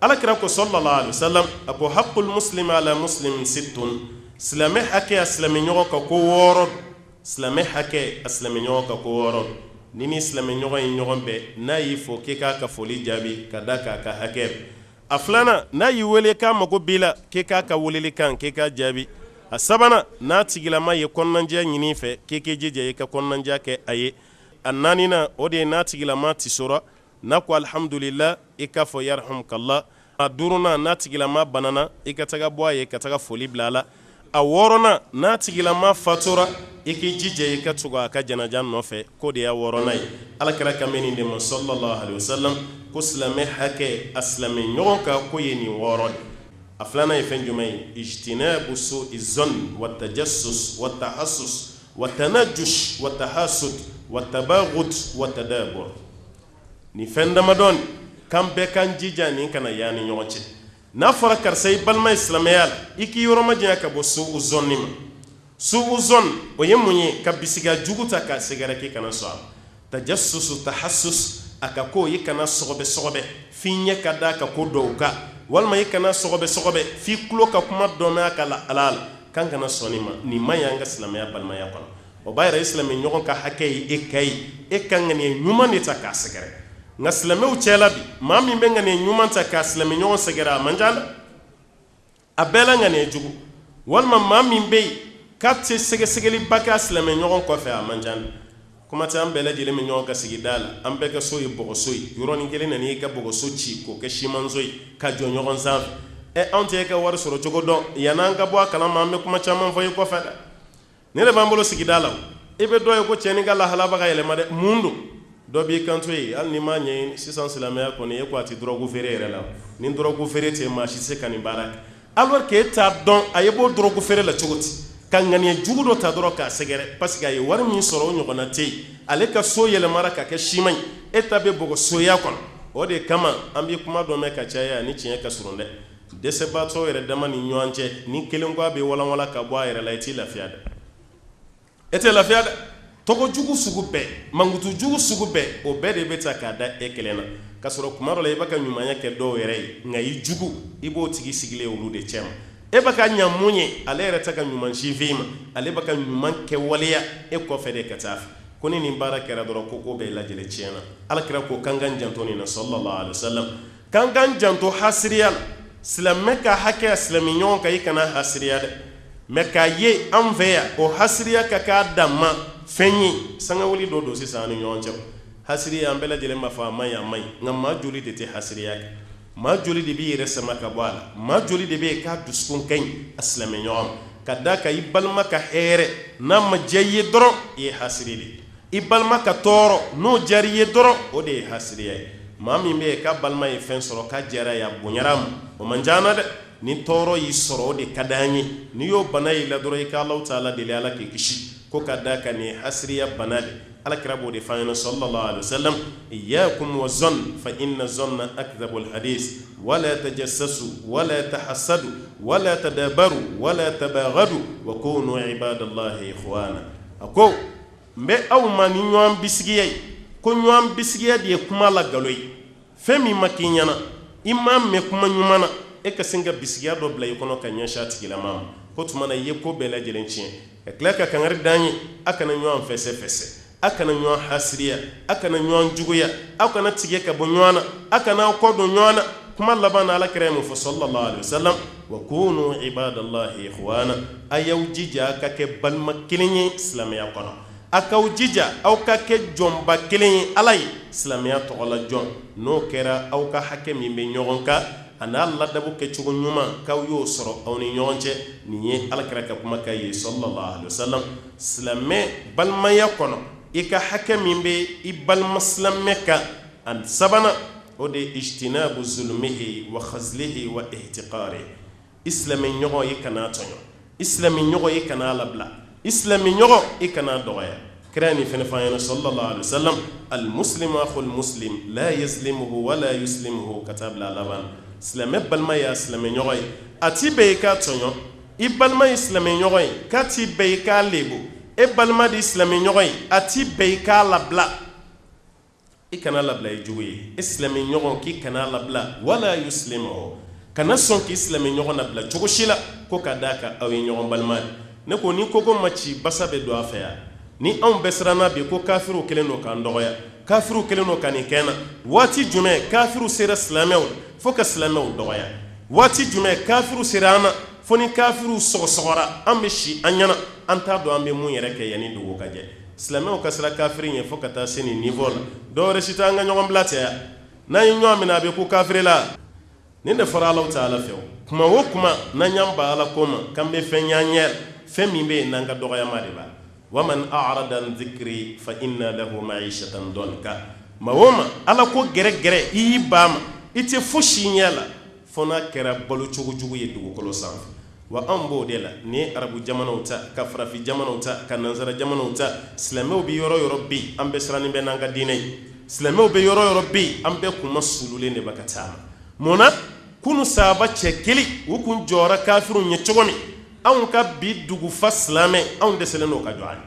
alakira ko sallallahu alaihi wasallam a ko haqqul muslimi ala muslim sittun silamɛ hakɛ a silamɛ ɲɔgɔn ka ko wɔɔrɔ silamɛ hakɛ a silamɛ ɲɔgɔn ka ko wɔɔrɔ ni ni silamɛ ɲɔgɔn ye ɲɔgɔn bɛɛ n'a y'i fɔ k'i k'a ka foli jaabi ka da k'a ka hakɛ a filanan n'a y'i wele k'a mago b'i la k'i k'a ka weleli kan k'i k'a jaabi a sabanan n'a tigilama ye kɔnɔnajɛya ɲini fɛ k'i k'i jija i ka kɔnɔnajɛya kɛ a ye a naaninan o de ye n'a tigilama tisora n'a ko alhamdulillah i k'a fɔ yarhamukallah a duurunan n'a tigilama banana i ka taga bɔ a ye ka taga foli bila a la a wɔɔrɔnan n'a tigilama fatura i k'i jija i ka tugu a ka janaja nɔfɛ ko de y'a wɔɔrɔnan ye alakira ka mɛ nin de ma sallallahu alaihi wasallam ko silamɛ hakɛ a silamɛ ɲɔgɔn ka ko ye nin wɔɔrɔ de a filanan ye fɛn jumɛn ye ijtinabu su'i zann wa tajassus wa tahassus wa tanajjush wa tahasud wa tabaghut wa tadabur ni fɛn damadɔn kan bɛɛ kan jija nin kana yaa ni ɲɔgɔn cɛ n'a fɔra karisa i balima silamɛya la i k'i yɔrɔ majanya ka bɔ su'u zanni ma su'u zann o ye mun ye ka bisiga jugu ta k'a sɛgɛrɛ k'i kana sɔn a ma tajassus tahassus a ka ko i kana sɔgɔbɛ sɔgɔbɛ f'i ɲɛ ka da ka ko dɔw kan walima i kana sɔgɔbɛ sɔgɔbɛ f'i tulo ka kuma dɔ mɛn a ka la ala la kan kana sɔn nin ma nin man ɲi an ka silamɛya balimaya kɔnɔ o b'a yɛrɛ i silamɛ ɲɔgɔn ka hakɛ ye e ka ye e ka ŋaniya ɲuman de ta k'a sɛgɛrɛ nka silamɛw cɛla bi maa min bɛ ŋaniya ɲuman ta k'a silamɛ ɲɔgɔn sɛgɛrɛ a man ca dɛ a bɛɛ la ŋaniya jugu walima maa min bɛ yen k'a tɛ sɛgɛsɛgɛliba kɛ a silamɛ ɲɔgɔn kɔfɛ a man ca dɛ kuma tɛ an bɛɛ lajɛlen bɛ ɲɔgɔn ka sigida la an bɛɛ ka so ye bɔgɔso ye yɔrɔnin kelen na n'i y'i ka bɔgɔso ci k'o kɛ simanso ye ka jɔ ɲɔgɔn sanfɛ anw tɛ e ka wari sɔrɔ cogo dɔn yann'an ka bɔ a kalama an bɛ kuma caman fɔ i kɔfɛ dɛ ne de b'an bolo sigida la i bɛ dɔ ye ko cɛnni ka lahala bɛ ka yɛlɛma dɛ mun don dɔ b'i kanto ye hali ni m'a ɲɛɲini sisan silamɛya kɔni e ko a tɛ dɔrɔgu feere yɛrɛ la ni dɔrɔgu feere tɛ maa si tɛ se ka nin baara kɛ alors que e t'a dɔn a ye bɔ dɔrɔgu feere la cogo di ka ŋaniya jugu dɔ ta dɔrɔn k'a sɛgɛrɛ parce que a ye wari min sɔrɔ o ɲɔgɔnna tɛ yen ale ka so yɛlɛmara ka kɛ siman ye e ta bɛ bɔgɔsoya kɔnɔ o de kama an bɛ kuma dɔ mɛn ka caya ni tiɲɛ ka surun dɛ dɛsɛbaatɔ yɛrɛ dama ni ɲɔgɔn cɛ ni kelen ko a bɛ walanwalan ka bɔ a yɛrɛ la i t'i lafiya dɛ e tɛ lafiya dɛ tɔgɔ jugu sugu bɛɛ mankutu jugu sugu bɛɛ o bɛɛ de bɛ ta k'a da e kelen na ka sɔrɔ kuma dɔ la i bɛ ka ɲumanya kɛ dɔw yɛrɛ ye nka i jugu i b'o tigi sigilen olu de cɛ ma e bɛ ka ɲa mun ye ale yɛrɛ tɛ ka ɲuman sifin ma ale bɛ ka ɲuman kɛ waleya e kɔfɛ de ka taa fɛ ko ni nin baara kɛra dɔrɔn ko bɛɛ lajɛlen tiɲɛna alakira ko k'an k'an janto nin na sallallahu alaihi wasallam k'an k'an janto hasiriya la silamɛ ka hakɛ silamɛ ɲɔgɔn kan i kana hasiriya dɛ mɛ k'a ye an fɛ yan o hasiriya ka k'a dan ma fɛn ye sangawuli dɔ don sisan an ni ɲɔgɔn cɛ hasiriya an bɛɛ lajɛlen b'a fɔ a man ɲi a man ɲi nka maa joli de tɛ hasiriya kɛ maa joli de b'i yɛrɛ sama ka bɔ a la maa joli de bɛ yen k'a dusukun ka ɲi a silamɛ ɲɔgɔn ma ka d'a kan i balima ka hɛrɛ n'a ma diya i ye dɔrɔn i ye hasiri de ye i balima ka tɔɔrɔ n'o diyara i ye dɔrɔn o de ye hasiriya ye maa min bɛ yen k'a balima ye fɛn sɔrɔ k'a diyara ye a bonyara a ma o man ca na dɛ ni tɔɔrɔ y'i sɔrɔ o de ka d'an ye n'i y'o bana y'i la dɔrɔn i ka Alahu Taala deli Ala k'i kisi ko ka d'a kan nin ye hasiriya bana de alakira b'o de f'an ɲɛna sallallahu alaihi wasallam iyyakum wa zann fa inna zanna akdhabul hadis wala tajassasu wala tahassadu wala tadabaru wala tabaghadu wa kunu ibadallahi ikhwana ako mbe aw ma ni ɲɔgɔn bisigiya ye ko ɲɔgɔn bisigiya de ye kuma la galo ye fɛn min ma k'i ɲɛna imam me kuma ɲumana e ka sin ka bisigiya dɔ bila i kɔnɔ ka ɲɛsin a tigilama ma ko tuma na i ye ko bɛɛ lajɛlen tiɲɛ ka tila ka kangari d'an ye a kana ɲɔgɔn fɛsɛ a kana ɲɔgɔn hasiriya a kana ɲɔgɔn juguya aw kana tigɛ ka bɔ ɲɔgɔn na a kana aw kɔ don ɲɔgɔn na kuma laban na alakira ye mun fɔ sallallahu alaihi wasallam wa kunu ibadallahi ikhwana a y'aw jija ka kɛ balima kelen ye silamɛya kɔnɔ a k'aw jija aw ka kɛ jɔnba kelen ye ala ye silamɛya tɔgɔ la jɔn n'o kɛra aw ka hakɛ min bɛ ɲɔgɔn kan a n'a ladabu kɛcogo ɲuman k'aw y'o sɔrɔ aw ni ɲɔgɔn cɛ nin ye alakira ka kumakan ye sallallahu alaihi wasallam silamɛ balimaya kɔnɔ i ka hakɛ min bɛ i balima silamɛ kan a sabanan o de ye ijtinabu zulmihi wa khazlihi wa ihtiqari islami ɲɔgɔn i kana tɔɲɔ islami ɲɔgɔn i kana labila islami ɲɔgɔn i kana dɔgɔya kira ni fɛnɛ fɔ an ɲɛna sallallahu alaihi wasallam almuslimu akhul muslim la yazlimuhu wa la yuslimuhu ka taa bila laban silamɛ balima y'a silamɛ ɲɔgɔn ye a ti bɛɛ i k'a tɔɲɔ i balima ye silamɛ ɲɔgɔn ye k'a ti bɛɛ i k'a lebu e balima di silamɛ ɲɔgɔn ye a ti bɛɛ i k'a labila i kana labila i jugu ye e silamɛ ɲɔgɔn k'i kana labila wala yuslimuhu kana sɔn k'i silamɛ ɲɔgɔn labila cogo si la ko ka d'a kan aw ye ɲɔgɔn balima ne ko ni koko ma ci basa bɛ don a fɛ yan ni anw bɛɛ siranna bi ko kafiruw kelen don k'an dɔgɔya kafiruw kelen don ka nin kɛ n na waati jumɛn kafiruw sera silamɛw fo ka silamɛw dɔgɔya waati jumɛn kafiruw sera an na fo ni kafiruw sɔgɔsɔgɔra an bɛ si an ɲɛna an t'a dɔn an bɛ mun yɛrɛ kɛ yanni dugu ka jɛ silamɛw ka sira kafiri ye fo ka taa se nin niveau la dɔwɛrɛ si t'an ka ɲɔgɔn bila cɛ yan n'an ye ɲɔgɔn minɛ a bɛ ko kafiri la nin de fɔra Alahu Taala fɛ kuma o kuma n'an y'an ba Ala ko ma k'an bɛ fɛn ɲ'an ɲɛ fɛn min bɛ yen n'an ka dɔgɔyama de b'a wa man a'rada an dhikri fa inna lahu ma'ishatan danka ma o ma Ala ko gɛrɛgɛrɛ i y'i ba ma i tɛ fosi ɲɛ la fo n'a kɛra balo cogo jugu ye dugukolo sanfɛ wa an b'o de la ni ye arabu jamanaw ta ka farafin jamanaw ta ka nansara jamanaw ta silamɛw bɛ yɔrɔ yɔrɔ bi an bɛ sirannen bɛ n'an ka diinɛ ye silamɛw bɛ yɔrɔ yɔrɔ bi an bɛɛ kun ma sululen de bɛ ka taama mun na kunu sahaba cɛ kelen u kun jɔra kafiruw ɲɛ cogo min anw ka bi dugufa silamɛ anw dɛsɛlen don ka jɔ a la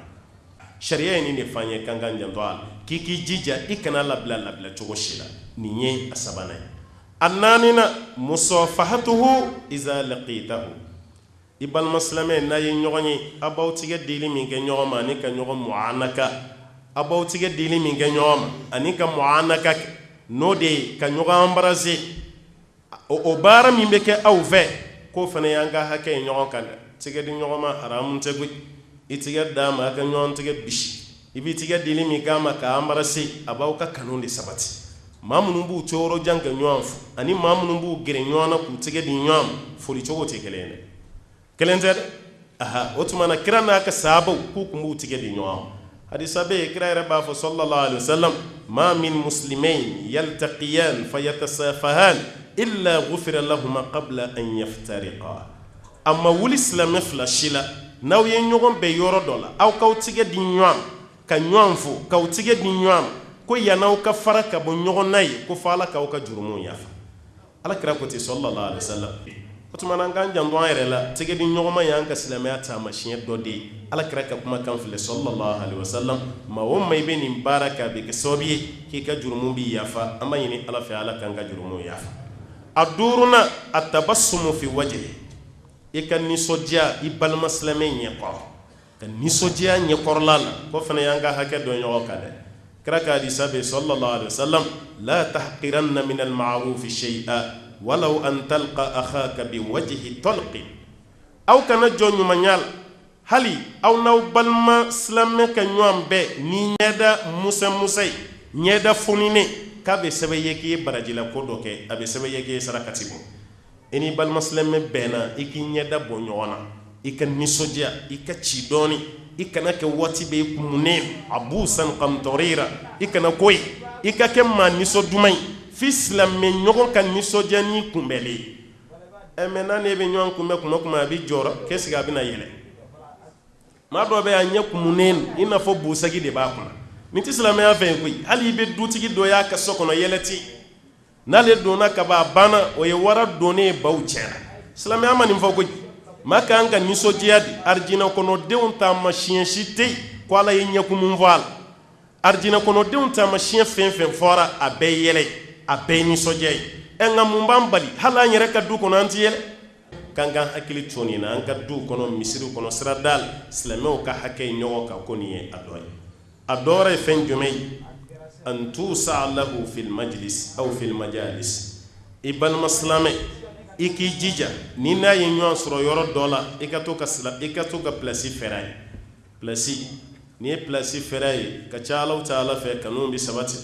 sariya ye nin de f'an ye k'an k'an janto a la k'i k'i jija i kana labila cogo si la nin ye a sabanan ye a naaninan musafahatuhu iza laqitahu i balima silamɛ n'a ye ɲɔgɔn ye a b'aw tigɛ dili min kɛ ɲɔgɔn ma ani ka ɲɔgɔn mu'anaka a b'aw tigɛ dili min kɛ ɲɔgɔn ma ani ka mu'anaka n'o de ye ka ɲɔgɔn embrasser o baara min bɛ kɛ aw fɛ k'o fana y'an ka hakɛ ye ɲɔgɔn kan dɛ tigɛ di ɲɔgɔn ma haramu tɛ koyi i tigɛ d'a ma a ka ɲɔgɔn tigɛ bisi i b'i tigɛ dili min k'a ma k'a embrasser a b'aw ka kanu de sabati maa minnu b'u to yɔrɔ jan kɛ ɲɔgɔn fɛ ani maa minnu b'u gɛrɛ ɲɔgɔn na k'u tigɛ di ɲɔgɔn ma foli cogo tɛ kelen ye dɛ kelen tɛ dɛ aha o tuma na kira n'a ka sahabaw k'u kun b'u tigɛ di ɲɔgɔn ma hadisa bɛ yen kira yɛrɛ b'a fɔ sallallahu alaihi wasallam ma min muslimain yaltaqiyan fayatasafahan illa ghufira lahuma qabla an yaftariqa amma wuli silamɛ fila si la n'aw ye ɲɔgɔn bɛɛ yɔrɔ dɔ la aw k'aw tigɛ di ɲɔgɔn ma ka ɲɔgɔn fo k'aw tigɛ di ɲɔgɔn ma ko yan'aw ka fara ka bɔ ɲɔgɔn na ye ko fo Ala k'aw ka jurumunw yafa Ala kira ko ten sallallahu alaihi wasallam o tuma na an k'an janto an yɛrɛ la tigɛ di ɲɔgɔn ma y'an ka silamɛya taamasiyɛn dɔ de ye Ala kira ka kumakan filɛ sallallahu alaihi wasallam maa o maa i bɛ nin baara kɛ a bɛ kɛ sababu ye k'i ka jurumu b'i yafa an b'a ɲini Ala fɛ Ala k'an ka jurumu yafa a duurunan a tabassumu fi wajhi i ka nisɔndiya i balima silamɛ ɲɛkɔrɔ ka nisɔndiya ɲɛkɔrɔla la ko fana y'an ka hakɛ dɔn ɲɔgɔn kan dɛ kira ka hadisa bɛ sallallahu alaihi wasallam la tahqiranna min al-ma'ruf shay'a walau an talqa akhaka bi wajhi talqi aw kana jɔ ɲumanya la hali aw n'aw balima silamɛ ka ɲɔgɔn bɛɛ ni ɲɛda musa ye ɲɛda foninen k'a bɛ sɛbɛn ye k'i ye barajila ko dɔ kɛ a bɛ sɛbɛn ye k'i ye sarakati bɔ i ni balima silamɛ bɛnna i k'i ɲɛda bɔ ɲɔgɔn na i ka nisɔndiya i ka ci dɔɔni i kana kɛ waati bɛ i kumunen abusan qamtarira i kana ko ye i ka kɛ maa nisɔn duman ye fi silamɛ ɲɔgɔn ka nisɔndiya ni kunbɛli ye mɛ n'a n'e bɛ ɲɔgɔn kunbɛn kuma o kuma a bɛ jɔrɔ qu'est-ce que a bɛna yɛlɛ maa dɔ bɛ a ɲɛ kumunen i n'a fɔ busaki de b'a kunna nin tɛ silamɛya fɛ yen koyi hali i bɛ dutigi dɔ y'a ka so kɔnɔ yɛlɛ ti n'ale donna ka ban a banna o ye wara donnen ye baw tiɲɛna silamɛya ma nin fɔ koyi maa ka kan ka nisɔndiya de arijinɛ kɔnɔdenw taamasiyɛn si tɛ yen ko Ala ye ɲɛkumun fɔ a la arijinɛ kɔnɔdenw taamasiyɛn fɛn fɛn fɔra a bɛɛ ye yɛlɛ ye a bɛɛ ye nisɔndiya ye nga mun b'an bali hali an yɛrɛ ka du kɔnɔ an ti yɛlɛ k'an k'an hakili to nin na an ka du kɔnɔ misiri kɔnɔ sirada la silamɛw ka hakɛ ye ɲɔgɔn kan ko nin ye a dɔ ye a dɔ wɛrɛ ye fɛn jumɛn ye an tusa lahu fil majlis aw fil majalis i balima silamɛ i k'i jija ni n'a ye ɲɔgɔn sɔrɔ yɔrɔ dɔ la i ka to ka pilasi fɛrɛ ye pilasi ni ye pilasi fɛrɛ ye ka ca Alahu taala fɛ kanu bi sabati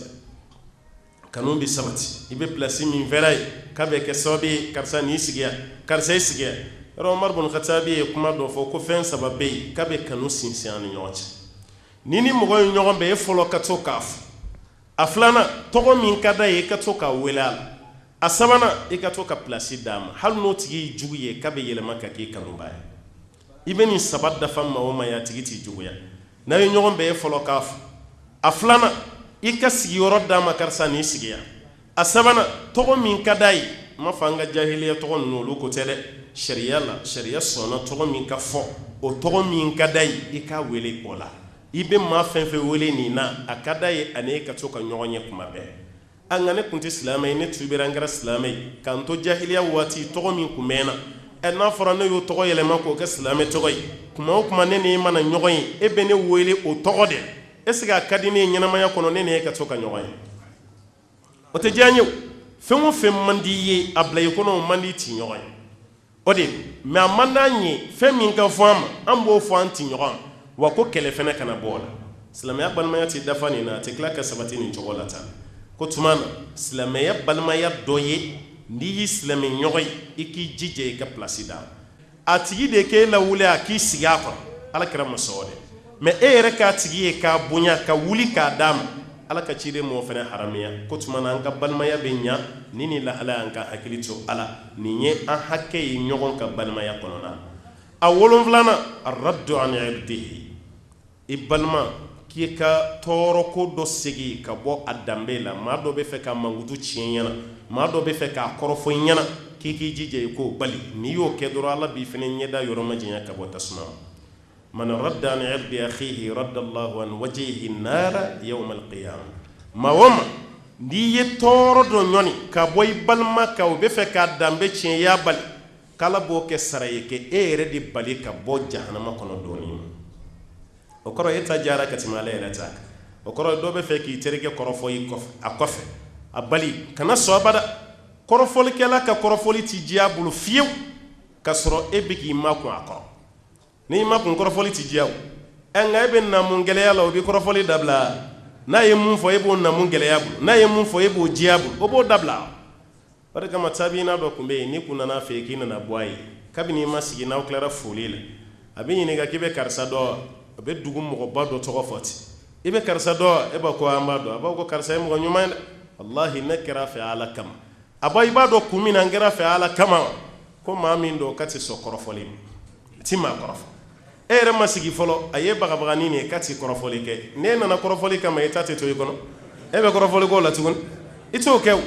kanu bi sabati i bɛ pilasi min fɛrɛ ye k'a bɛ kɛ sababu ye karisa n'i sigiya karisa i sigiya yɔrɔ Umar bin Khattabi ye kuma dɔ fɔ ko fɛn saba bɛ yen k'a bɛ kanu sinsin an ni ɲɔgɔn cɛ ni mɔgɔ ye ɲɔgɔn bɛɛ e fɔlɔ ka to k'a fɔ a filanan tɔgɔ min ka da ye i ka to k'a wele a la a sabanan i ka to ka pilasi d'a ma hali n'o tigi ye jugu ye k'a bɛ yɛlɛma ka k'i kanuba ye i bɛ nin saba dafa maa o maa ye a tigi t'i juguya n'a ye ɲɔgɔn bɛɛ e fɔlɔ k'a fɔ a filanan i ka sigiyɔrɔ d'a ma karisa n'i sigiya a sabanan tɔgɔ min ka d'a ye n ma fɔ an ka jahiliya tɔgɔ ninnu olu ko tɛ dɛ sariya la sariya sɔnna tɔgɔ min ka fɔ o tɔgɔ min ka d'a ye i k'a wele o la i bɛ maa fɛn fɛn wele nin na a ka d'a ye ani e ka to ka ɲɔgɔn ye kuma bɛɛ a nka ne tun tɛ silamɛ ye ne tubira an kɛra silamɛ ye k'an to jahiliya waati tɔgɔ min kun mɛnna n'a fɔra ne y'o tɔgɔ yɛlɛma k'o kɛ silamɛ tɔgɔ ye kuma o kuma ne ni e mana ɲɔgɔn ye e bɛ ne wele o tɔgɔ de est-ce que a ka di ne ye ɲɛnamaya kɔnɔ ne ni e ka to ka ɲɔgɔn ye o tɛ diya n ye fɛn o fɛn man di i ye a bila i kɔnɔ o man di ti ɲɔgɔn ye o de mais a man d'an ye fɛn min ka fɔ an ma an b'o fɔ an ti ɲɔgɔn ma wa ko kɛlɛ fɛnɛ kana bɔ o la silamɛya balimaya tɛ dafa nin na a tɛ tila ka sabati nin cogo la tan ko tuma na silamɛya balimaya dɔ ye n'i y'i silamɛ ɲɔgɔn ye i k'i jija i ka pilasi d'a ma a tigi de k'e lawuli a k'i sigi a kɔrɔ ala kɛra ma sɔn o de mais e yɛrɛ k'a tigi ye k'a bonya ka wuli k'a d'a ma ala ka ciden m'o fɛnɛ haramiya ko tuma na an ka balimaya bɛ ɲa ni nin lahala y'an ka hakili to ala nin ye an hakɛ ye ɲɔgɔn ka balimaya kɔnɔna a wolonfilanan arraddu an irdihi i balima k'i ka tɔɔrɔ ko dɔ segi ka bɔ a danbe la maa dɔ bɛ fɛ ka mankutu tiɲɛ ɲɛna maa dɔ bɛ fɛ k'a kɔrɔfɔ i ɲɛna k'i k'i jija i k'o bali n'i y'o kɛ dɔrɔn ala b'i fɛnɛ ɲɛda yɔrɔ ma janya ka bɔ tasuma man radda an irdi akhihi radda Allahu an wajhihi nara yawm al-qiyamah maa o maa n'i ye tɔɔrɔ dɔ ɲɔni ka bɔ i balima kan o bɛ fɛ k'a danbe tiɲɛ i y'a bali k'ala b'o kɛ sara ye kɛ e yɛrɛ de bali ka bɔ jahanama kɔnɔ dɔɔnin ma o kɔrɔ e ta jara ka tɛmɛ ala yɛrɛ ta kan o kɔrɔ dɔ bɛ fɛ k'i terikɛ kɔrɔfɔ i kɔfɛ a kɔfɛ a bali kana sɔn abada kɔrɔfɔlikɛla ka kɔrɔfɔli ti diya bolo fiyewu ka sɔrɔ e bɛ k'i makun a kɔrɔ n'i makun kɔrɔfɔli ti diya o nka e bɛ na mun gɛlɛya la o bɛ kɔrɔfɔli dabila n'a ye mun fɔ e b'o na mun gɛlɛya bolo n'a ye mun fɔ e b'o diya bolo o b'o dabila o de kama tabiina dɔ tun bɛ yen n'i kun nana fɛ k'i nana bɔ a ye kabini i ma sigi n'aw tilara foli la a bɛ ɲininka k'i bɛ karisa dɔn a bɛ dugu mɔgɔba dɔ tɔgɔ fɔ ten i bɛ karisa dɔn e b'a ko an b'a dɔn a b'a ko karisa ye mɔgɔ ɲuman ye dɛ walahi ne kɛra fɛ ala kama a ba i b'a dɔn kun min na n kɛra fɛ ala kama ko maa min don ka ti sɔn kɔrɔfɔli ma a ti maa kɔrɔfɔ e yɛrɛ ma sigi fɔlɔ a ye bagabaganin nin ye ka ti kɔrɔfɔli kɛ n'e nana kɔrɔfɔli kama i ta tɛ to i kɔnɔ e bɛ kɔrɔfɔli k'o la tuguni i t'o kɛ o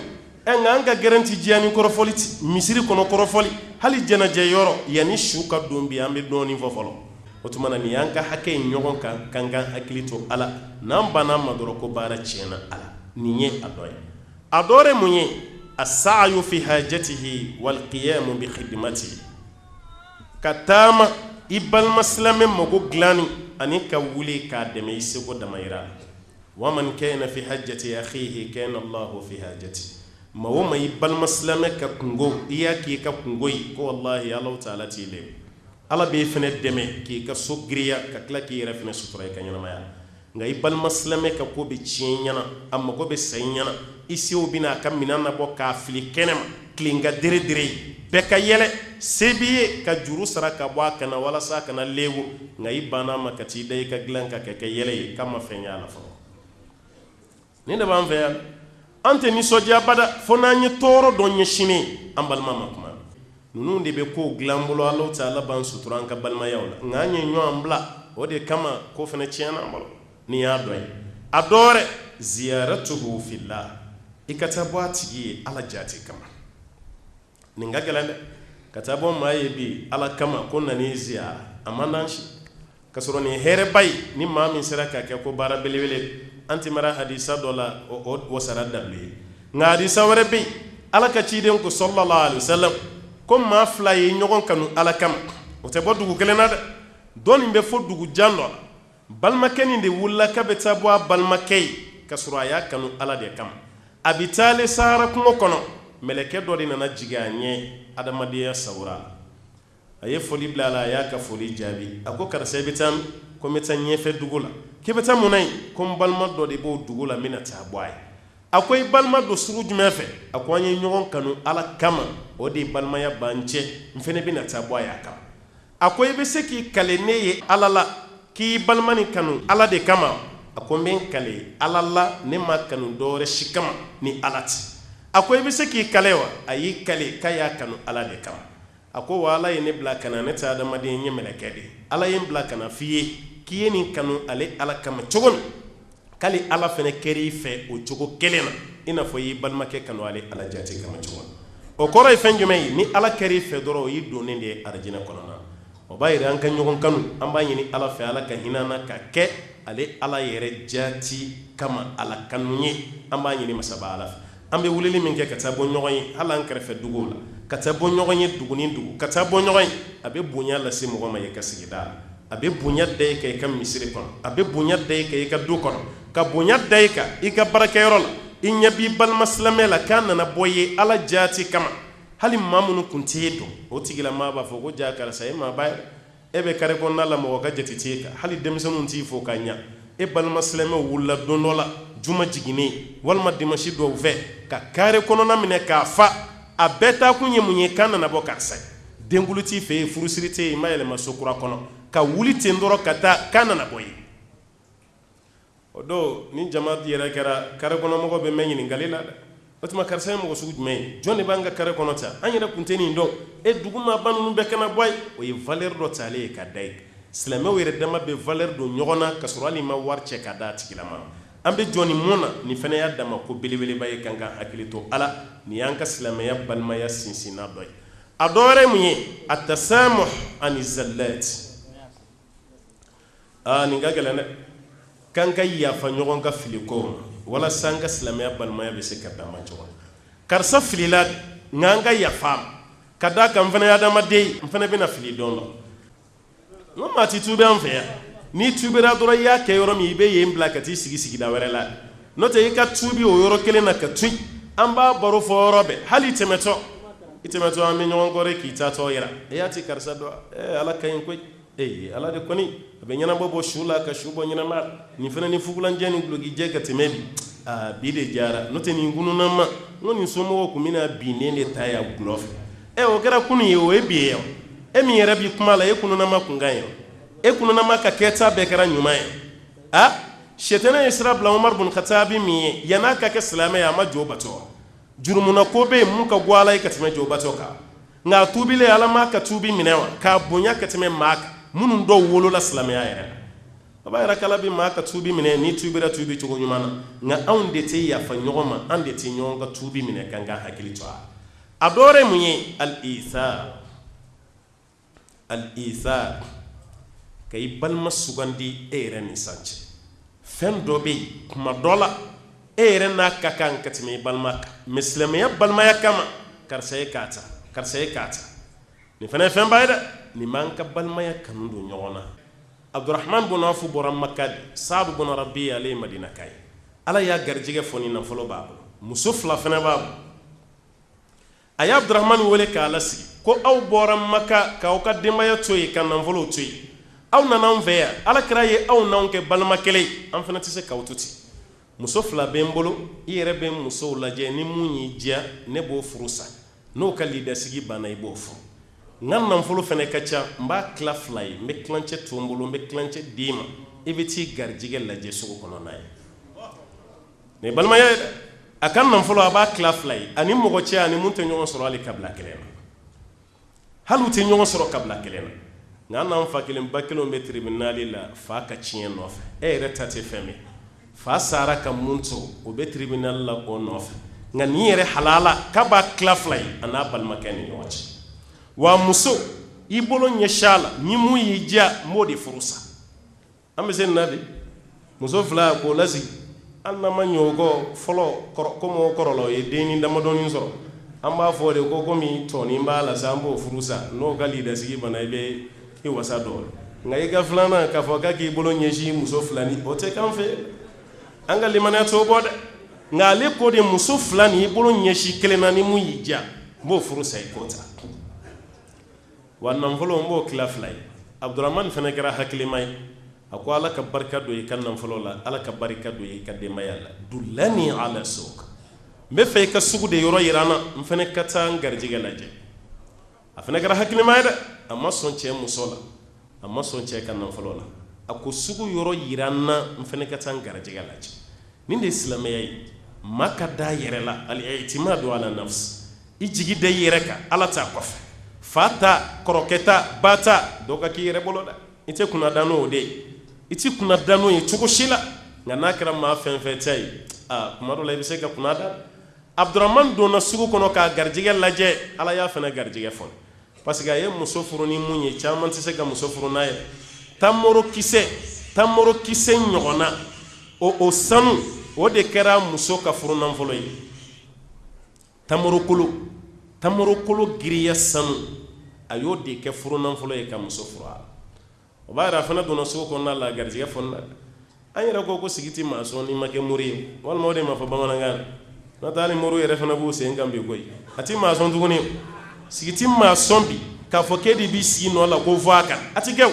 nka an ka gɛrɛn ti diya ni kɔrɔfɔli ti misiri kɔnɔ kɔrɔfɔli hali jɛnɛjɛ yɔrɔ yanni su ka don bi an bɛ dɔɔnin fɔ fɔlɔ o tuma na nin y'an ka hakɛ in ɲɔgɔn kan k'an ka hakili to ala n'an banna ma dɔrɔn ko baara tiɲɛna ala nin ye a dɔ ye a dɔ ye mun ye as-sa'yu fi hajatihi wal qiyamu bi khidmatihi ka taama i balima silamɛ mago dilanni ani ka wuli k'a dɛmɛ i seko damayira wa man kana fi hajati akhihi kana Allahu fi hajati maa o maa i balima silamɛ ka kungo i y'a k'i ka kungo ye ko wallahi Alahu taala t'i lebu ala b'e fɛnɛ dɛmɛ k'i ka so giriya ka tila k'i yɛrɛ fɛnɛ sutura i ka ɲɛnamaya nka i balima silamɛ ka ko bɛ tiɲɛ ɲɛna a mago bɛ sa i ɲɛna i sew bɛna a ka minɛn nabɔ k'a fili kɛnɛma tilen ka dere-dere ye bɛɛ ka yɛlɛ se b'i ye ka juru sara ka bɔ a kana walasa a kana lewu nka i banna a ma ka t'i da i ka dilan ka kɛ yɛlɛ ye k'a ma fɛn y'a la fɔlɔ nin de b'an fɛ yan an tɛ nisɔndiya bada fo n'an ye tɔɔrɔ dɔ ɲɛsinnen an balima ma kuma ninnu de bɛ kow dilan bolo Alahu taala b'an sutura an ka balimayaw la nka an ye ɲɔgɔn bila o de kama ko fana tiɲɛna an bolo ni y'a dɔn ye a dɔ wɛrɛ ziyaratuhu fillah i ka taa bɔ a tigi ye ala jati kama nin ka gɛlɛn dɛ ka taa bɔ maa ye bi ala kama ko nan'i ziyara a man d'an si ka sɔrɔ nin hɛrɛba ye ni maa min sera ka kɛ ko baara belebele an tɛmɛra hadisa dɔ la o wasara dabile ye nka hadisa wɛrɛ bɛ yen ala ka ciden ko sallallahu alaihi wasallam ko maa fila ye ɲɔgɔn kanu ala kama o tɛ bɔ dugu kelen na dɛ dɔɔnin bɛ fɔ dugu jan dɔ la balimakɛ nin de wulila k'a bɛ taa bɔ a balimakɛ ye ka sɔrɔ a y'a kanu ala de kama a bɛ taalen sahara kungo kɔnɔ mɛlɛkɛ dɔ de nana jigin a ɲɛ adamadenya sawura a ye foli bila a la a y'a ka foli jaabi a ko karisa i bɛ taa min ko n bɛ taa ɲɛfɛ dugu la k'i bɛ taa mun na yen ko n balima dɔ de b'o dugu la n bɛna taa bɔ a ye a ko i balima don sugu jumɛn fɛ a ko an ye ɲɔgɔn kanu ala kama o de ye balimaya b'an cɛ n fɛnɛ bɛna taa bɔ a ye a kama a ko i bɛ se k'i kale ne ye ala la k'i balima ni kanu ala de kama a ko n bɛ n kale ala la ne ma kanu dɔwɛrɛ si kama ni ala tɛ a ko i bɛ se k'i kale wa a y'i kale k'a y'a kanu ala de kama a ko wa ala ye ne bila ka na ne tɛ adamaden ye mɛlɛkɛ de ala ye n bila ka na f'i ye k'i ye nin kanu ale ala kama cogo min k'ale ala fɛnɛ kɛr'i fɛ o cogo kelen na i n'a fɔ i y'i balimakɛ kanu ale ala jate kama cogo min o kɔrɔ ye fɛn jumɛn ye ni ala kɛr'i fɛ dɔrɔn o y'i donnen de ye arijinɛ kɔnɔna o b'a yira an ka ɲɔgɔn kanu an b'a ɲini ala fɛ ala ka hinɛ an na ka kɛ ale ala yɛrɛ jati kama ala kanu ye an b'a ɲini masaba ala fɛ an bɛ wulili min kɛ ka taa bɔ ɲɔgɔn ye hali an kɛrɛfɛ duguw la ka taa bɔ ɲɔgɔn ye dugu ni dugu ka taa bɔ ɲɔgɔn ye a bɛ bonya lase mɔgɔ ma i ka sigida la a bɛ bonya da i kan i ka misiri kɔnɔ a bɛ bonya da i kan i ka du kɔnɔ ka bonya da i kan i ka baarakɛyɔrɔ la i ɲɛ b'i balima silamɛ la k'a nana bɔ ye ala jati kama hali maa minnu kun t'e dɔn o tigilamaa b'a fɔ ko jaa karisa e maa ba ye e bɛ kare kɔnɔna la mɔgɔ ka jate t'e kan hali denmisɛnninw t'i fo ka ɲa e balima silamɛw wulila don dɔ la juma jiginnen walima dimanche dɔw fɛ ka kare kɔnɔna minɛ k'a fa a bɛɛ taa kun ye mun ye k'a nana bɔ karisa ye denkulu t'i fɛ yen furusiri tɛ yen i ma yɛlɛma so kura kɔnɔ ka wuli ten dɔrɔn ka taa k'a nana bɔ yen o don ni jama yɛrɛ kɛra kare kɔnɔmɔgɔ bɛ mɛn ɲininkali la dɛ o tuma karisa ye mɔgɔ sugu jumɛn ye jɔn de b'an ka kare kɔnɔ ta an yɛrɛ kun tɛ nin dɔn e dugu maaba ninnu bɛɛ kana bɔ ye o ye valeur dɔ talen ye ka da ye silamɛw yɛrɛ dama bɛ valeur don ɲɔgɔn na ka sɔrɔ hali ma wari cɛ ka da a tigilama an bɛ jɔ nin mun na nin fana y'a dama ko belebeleba ye kan ka hakili to ala nin y'an ka silamɛya balimaya sinsinna dɔ ye a dɔ wɛrɛ ye mun ye atasamuh ani zallat nin ka gɛlɛn dɛ k'an ka yafa ɲɔgɔn ka fili ko ma walasa an ka silamɛya balimaya bɛ se ka dan ma cogo karisa filila nka an ka yafa ka da kan n fana ye adamaden n fana bɛna fili dɔn dɔ n ko maa ti tuube an fɛ yan n'i tuubera dɔrɔn i y'a kɛ yɔrɔ min i bɛ yen bila ka t'i sigi sigida wɛrɛ la n'o tɛ i ka tuubi o yɔrɔ kelen na ka to yen an b'a baro fɔ yɔrɔ bɛɛ hali i tɛmɛtɔ an bɛ ɲɔgɔn kɔrɔ k'i taatɔ yira e y'a ti karisa dɔn ala ka ɲi koyi ala de kɔni a bɛ ɲɛnabɔ bɔ su la ka su bɔ ɲɛnama la nin fana ni fugulanjɛ ni gulogijɛ ka tɛmɛ bi bi de jara n'o tɛ nin kununna ma n ko nin somɔgɔw tun bɛna bi ne de ta y'a gulɔ fɛ o kɛra kunun ye o ye bi ye e min yɛrɛ bi kuma la e kununnama kun kan ye e kununnama ka kɛta bɛɛ kɛra ɲuman ye sɛtɛnɛ ye sira bila Umar bin Khattabi min ye yan'a ka kɛ silamɛ ye a ma jɔ bato jurumuna ko bɛ yen mun ka go ala ye ka tɛmɛ jɔ bato kan nka a tuubilen ala ma ka tuubi minɛ wa k'a bonya ka tɛmɛ maa kan minnu dɔw wolola silamɛya yɛrɛ la a b'a yɛrɛ kala bi maa ka tuubi minɛ n'i tuubira tuubi cogo ɲuman na nka anw de tɛ yafa ɲɔgɔn ma an de tɛ ɲɔgɔn ka tuubi minɛ k'an ka hakili to a dɔ wɛrɛ mun ye al-ithar ka i balima sugandi e yɛrɛ ni san cɛ fɛn dɔ bɛ yen kuma dɔ la e yɛrɛ n'a ka kan ka tɛmɛ i balima kan mɛ silamɛya balimaya kama karisa ye k'a ta karisa ye k'a ta nin fana ye fɛn ba ye dɛ nin b'an ka balimaya kanu don ɲɔgɔn na Abdurrahman bin Auf bɔra Maka de Saad bin Rabi ale ye Madina ka ye ala y'a garijɛgɛ fɔ ni nafolo b'a bolo muso fila fana b'a bolo a ye Abdurrahman wele k'a lasigi ko aw bɔra Maka k'aw ka denbaya to yen ka nafolow to yen aw nana an fɛ yan Alakira ye aw n'anw kɛ balima kelen ye an fana tɛ se k'aw to ten muso fila bɛ n bolo i yɛrɛ bɛ musow lajɛ ni mun y'i diya ne b'o furu sa n'o ka lidasigi banna i b'o furu n ka nafolo fana ka ca n b'a tila fila ye n bɛ tilancɛ to n bolo n bɛ tilancɛ d'i ma i bɛ t'i garijɛgɛ lajɛ sugu kɔnɔ n'a ye nin ye balimaya ye dɛ a ka nafolo a b'a tila fila ye ani mɔgɔ cɛ ani mun tɛ ɲɔgɔn sɔrɔ hali kabila kelen na hali u tɛ ɲɔgɔn sɔrɔ kabila kelen na nka an n'an fa kelen ba kelenw bɛ tribunali la fa ka tiɲɛ nɔfɛ e yɛrɛ ta tɛ fɛn min fa sara ka mun to o bɛ tribunali la o nɔfɛ nka nin yɛrɛ halala k'a b'a tila fila ye a n'a balimakɛ ni ɲɔgɔn cɛ wa muso i bolo ɲɛsin a la ni mun y'i diya n b'o de furu sa an bɛ se nin na de muso fila k'o lasigi hali n'an ma ɲɛ o kɔ fɔlɔ komi o kɔrɔla o ye denni damadɔni sɔrɔ an b'a fɔ de ko komi tɔni b'a la sa an b'o furu sa n'o ka lidasigi bana i bɛ i wasa dɔɔnin nka i ka filanan k'a fɔ k'a k'i bolo ɲɛsin muso filani o tɛ k'an fɛ an ka limaniya t'o bɔ dɛ nka ale ko de muso fila ni i bolo ɲɛsin kelen na ni mun y'i diya n b'o furu sa i k'o ta wa nafolo n b'o tila fila ye Abdurahmani fana kɛra hakilima ye a ko ala ka barika don i ka nafolo la ala ka barika don i ka denbaya la dullani ala suq n bɛ fɛ i ka sugu de yɔrɔ yira n na n fana ka taa n garijɛgɛ lajɛ a fana kɛra hakilima ye dɛ a ma sɔn cɛ muso la a ma sɔn cɛ ka nafolo la a ko sugu yɔrɔ yira n na n fana ka taa n garijɛgɛ lajɛ nin de ye silamɛya ye maa ka da yɛrɛ la al-i'timadu ala nafs i jigi da i yɛrɛ kan ala t'a kɔfɛ fa ta kɔrɔkɛ ta ba ta dɔ ka k'i yɛrɛ bolo dɛ i tɛ kunna da n'o de ye i ti kunna da n'o ye cogo si la nka n'a kɛra maa fɛn fɛn ta ye kuma dɔ la i bɛ se ka kunna da Abdurahmani donna sugu kɔnɔ k'a garijɛgɛ lajɛ ala y'a fana garijɛgɛ fɔ parce que a ye muso furu ni mun ye caman tɛ se ka muso furu n'a ye tamaro kisɛ ɲɔgɔnna o sanu o de kɛra muso ka furu nafolo ye tamaro kolo giriya sanu a y'o de kɛ furu nafolo ye ka muso furu o b'a yɛrɛ a fana donna sugu kɔnɔna la garijɛgɛ fɔ na an yɛrɛ ko sigi ti maa sɔn n'i ma kɛ mori ye walima o de ma fɔ bamanankan na n'o tɛ hali moriw yɛrɛ fana b'u sen kan bi koyi a ti maa sɔn tuguni sigi ti maa sɔn bi k'a fɔ k'e de b'i sigi nɔ la ko fɔ a kan a ti kɛ o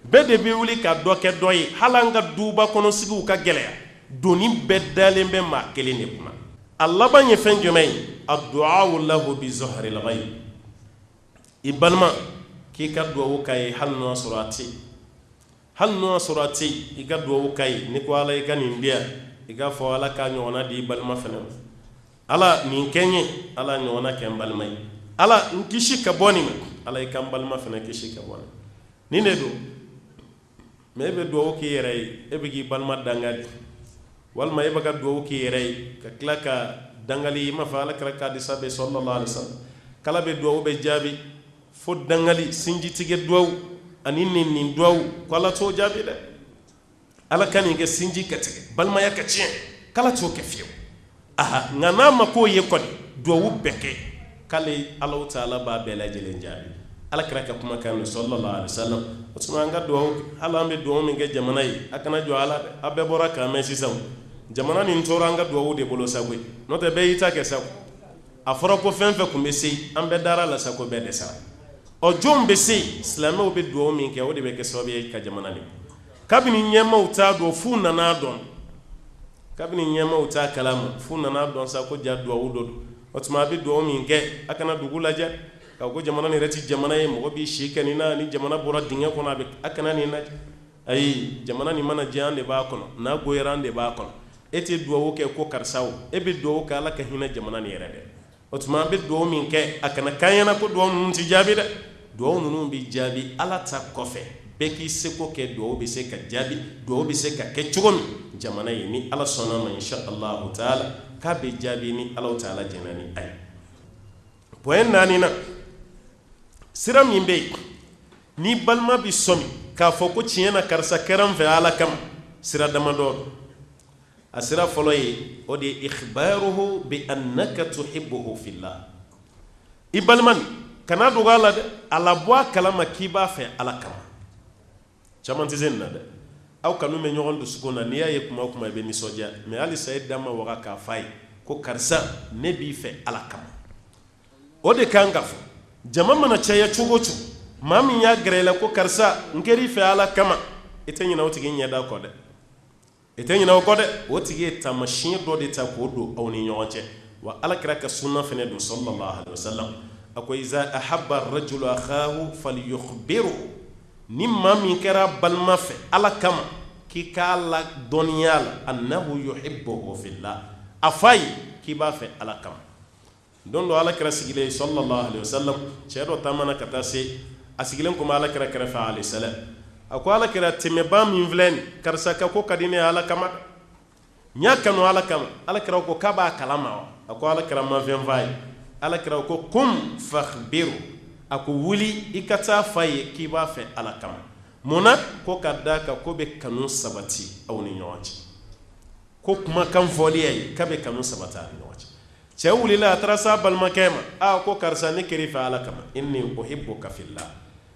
bɛɛ de bɛ wuli ka dɔ kɛ dɔ ye hali an ka duba kɔnɔ sigiw ka gɛlɛya doni bɛɛ dalen bɛ maa kelen de kunna a laban ye fɛn jumɛn ye ad-du'a'u lahu bi zahril ghaib i balima k'i ka duwawu k'a ye hali n'o y'a sɔrɔ a tɛ yen hali n'o y'a sɔrɔ a tɛ yen i ka duwawu k'a ye ni ko ala i ka nin di yan i k'a fɔ ala k'a ɲɔgɔnna di i balima fana ma ala nin kɛ n ye ala ɲɔgɔnna kɛ n balima ye ala n kisi ka bɔ nin ma ala i ka n balima fana kisi ka bɔ nin de don mais e bɛ duwawu k'i yɛrɛ ye e bɛ k'i balima dangari walima e bɛ ka duwawu k'i yɛrɛ ye ka tila ka dangali i m'a fɔ ala kɛra k'a di sabe sallallahu alaihi wasallam kala bɛ duwawu bɛ jaabi fo dangali sinjitigɛ duwawu ani nin duwawu ko ala t'o jaabi dɛ ala ka nin kɛ sinji ka tigɛ balimaya ka tiɲɛ kala t'o kɛ fiyewu aha nka n'a ma k'o ye kɔni duwawu bɛɛ kɛ k'ale Alahu Taala b'a bɛɛ lajɛlen jaabi ala kɛra ka kumakan sallallahu alaihi wasallam o tuma an ka duwawu hali an bɛ duwawu min kɛ jamana ye a kana jɔ ala dɛ a bɛɛ bɔra k'an mɛn sisan jamana nin tora an ka duwawu de bolo sago ye n'o tɛ bɛɛ y'i ta kɛ sago a fɔra ko fɛn fɛn kun bɛ se an bɛɛ dara la sago bɛɛ dɛsɛra ɔ jɔnw bɛ se silamɛw bɛ duwawu min kɛ o de bɛ kɛ sababu ye ka jamana nin kabini ɲɛmaaw t'a dɔn f'u nan'a dɔn kabini ɲɛmaaw t'a kalama f'u nan'a dɔn sa ko ja duwawu dɔ don o tuma a bɛ duwawu min kɛ a kana dugu lajɛ k'a ko jamana nin yɛrɛ ti jamana ye mɔgɔ b'i si kɛ nin na ni jamana bɔra dingɛ kɔnɔ a kana nin lajɛ ayi jamana nin mana jɛ an de b'a kɔnɔ n'a goyara an de b'a kɔnɔ e tɛ duwawu kɛ ko karisa o e bɛ duwawu kɛ ala ka hinɛ jamana nin yɛrɛ dɛ o tuma an bɛ duwawu min kɛ a kana k'an ɲɛna ko duwawu ninnu ti jaabi dɛ duwawu ninnu bɛ jaabi ala ta kɔfɛ bɛɛ k'i seko kɛ duwawu bɛ se ka jaabi duwawu bɛ se ka kɛ cogo min jamana ye ni ala sɔnna ma insha Allahu taala k'a bɛ jaabi ni Alahu Taala jɛna ni a ye point 4 na sira min bɛ yen ni balima bɛ sɔmi k'a fɔ ko tiɲɛ na karisa kɛra n fɛ ala kama sira damadɔ don a sira fɔlɔ ye o de ye ikhbaruhu bi annaka tuhibbuhu fillah i balima nin kana dogo a la dɛ a labɔ a kalama k'i b'a fɛ ala kama caman tɛ se nin na dɛ aw kanu bɛ ɲɔgɔn dusukun na n'i y'a ye kuma o kuma i bɛ nisɔndiya mais halisa e da ma waga k'a f'a ye ko karisa ne b'i fɛ ala kama o de kan ka fɔ jama mana caya cogo o cogo maa min y'a gɛrɛ i la ko karisa n kɛr'i fɛ ala kama i tɛ ɲinɛ o tigi ɲɛda kɔ dɛ i tɛ ɲinɛ o kɔ dɛ o tigi ye taamasiyɛn dɔ de ta k'o don aw ni ɲɔgɔn cɛ wa alakira ka sunna fana don sallallahu alaihi wasallam a ko iza ahabba ar-rajulu akhahu falyukhbirhu ni maa min kɛra balima fɛ ala kama k'i k'a la dɔnniya la annahu yuhibbuhu fillah a f'a ye k'i b'a fɛ ala kama don dɔ alakira sigilen sallallahu alaihi wasallam cɛ dɔ taamana ka taa se a sigilen kun bɛ alakira kɛrɛfɛ alayhi salam a ko alakira tɛmɛbaa min filɛ nin karisa ka ko ka di ne ye ala kama n y'a kanu ala kama alakira ko k'a b'a kalama wa a ko alakira ma fɛn f'a ye alakira ko kum fakhbiru a ko wuli i ka taa f'a ye k'i b'a fɛ ala kama munna ko ka d'a kan ko bɛ kanu sabati aw ni ɲɔgɔn cɛ ko kumakan fɔliya ye k'a bɛ kanu sabati aw ni ɲɔgɔn cɛ cɛ wulila a taara s'a balimakɛ ma a ko karisa ne kɛr'i fɛ ala kama inni uhibbuka fillah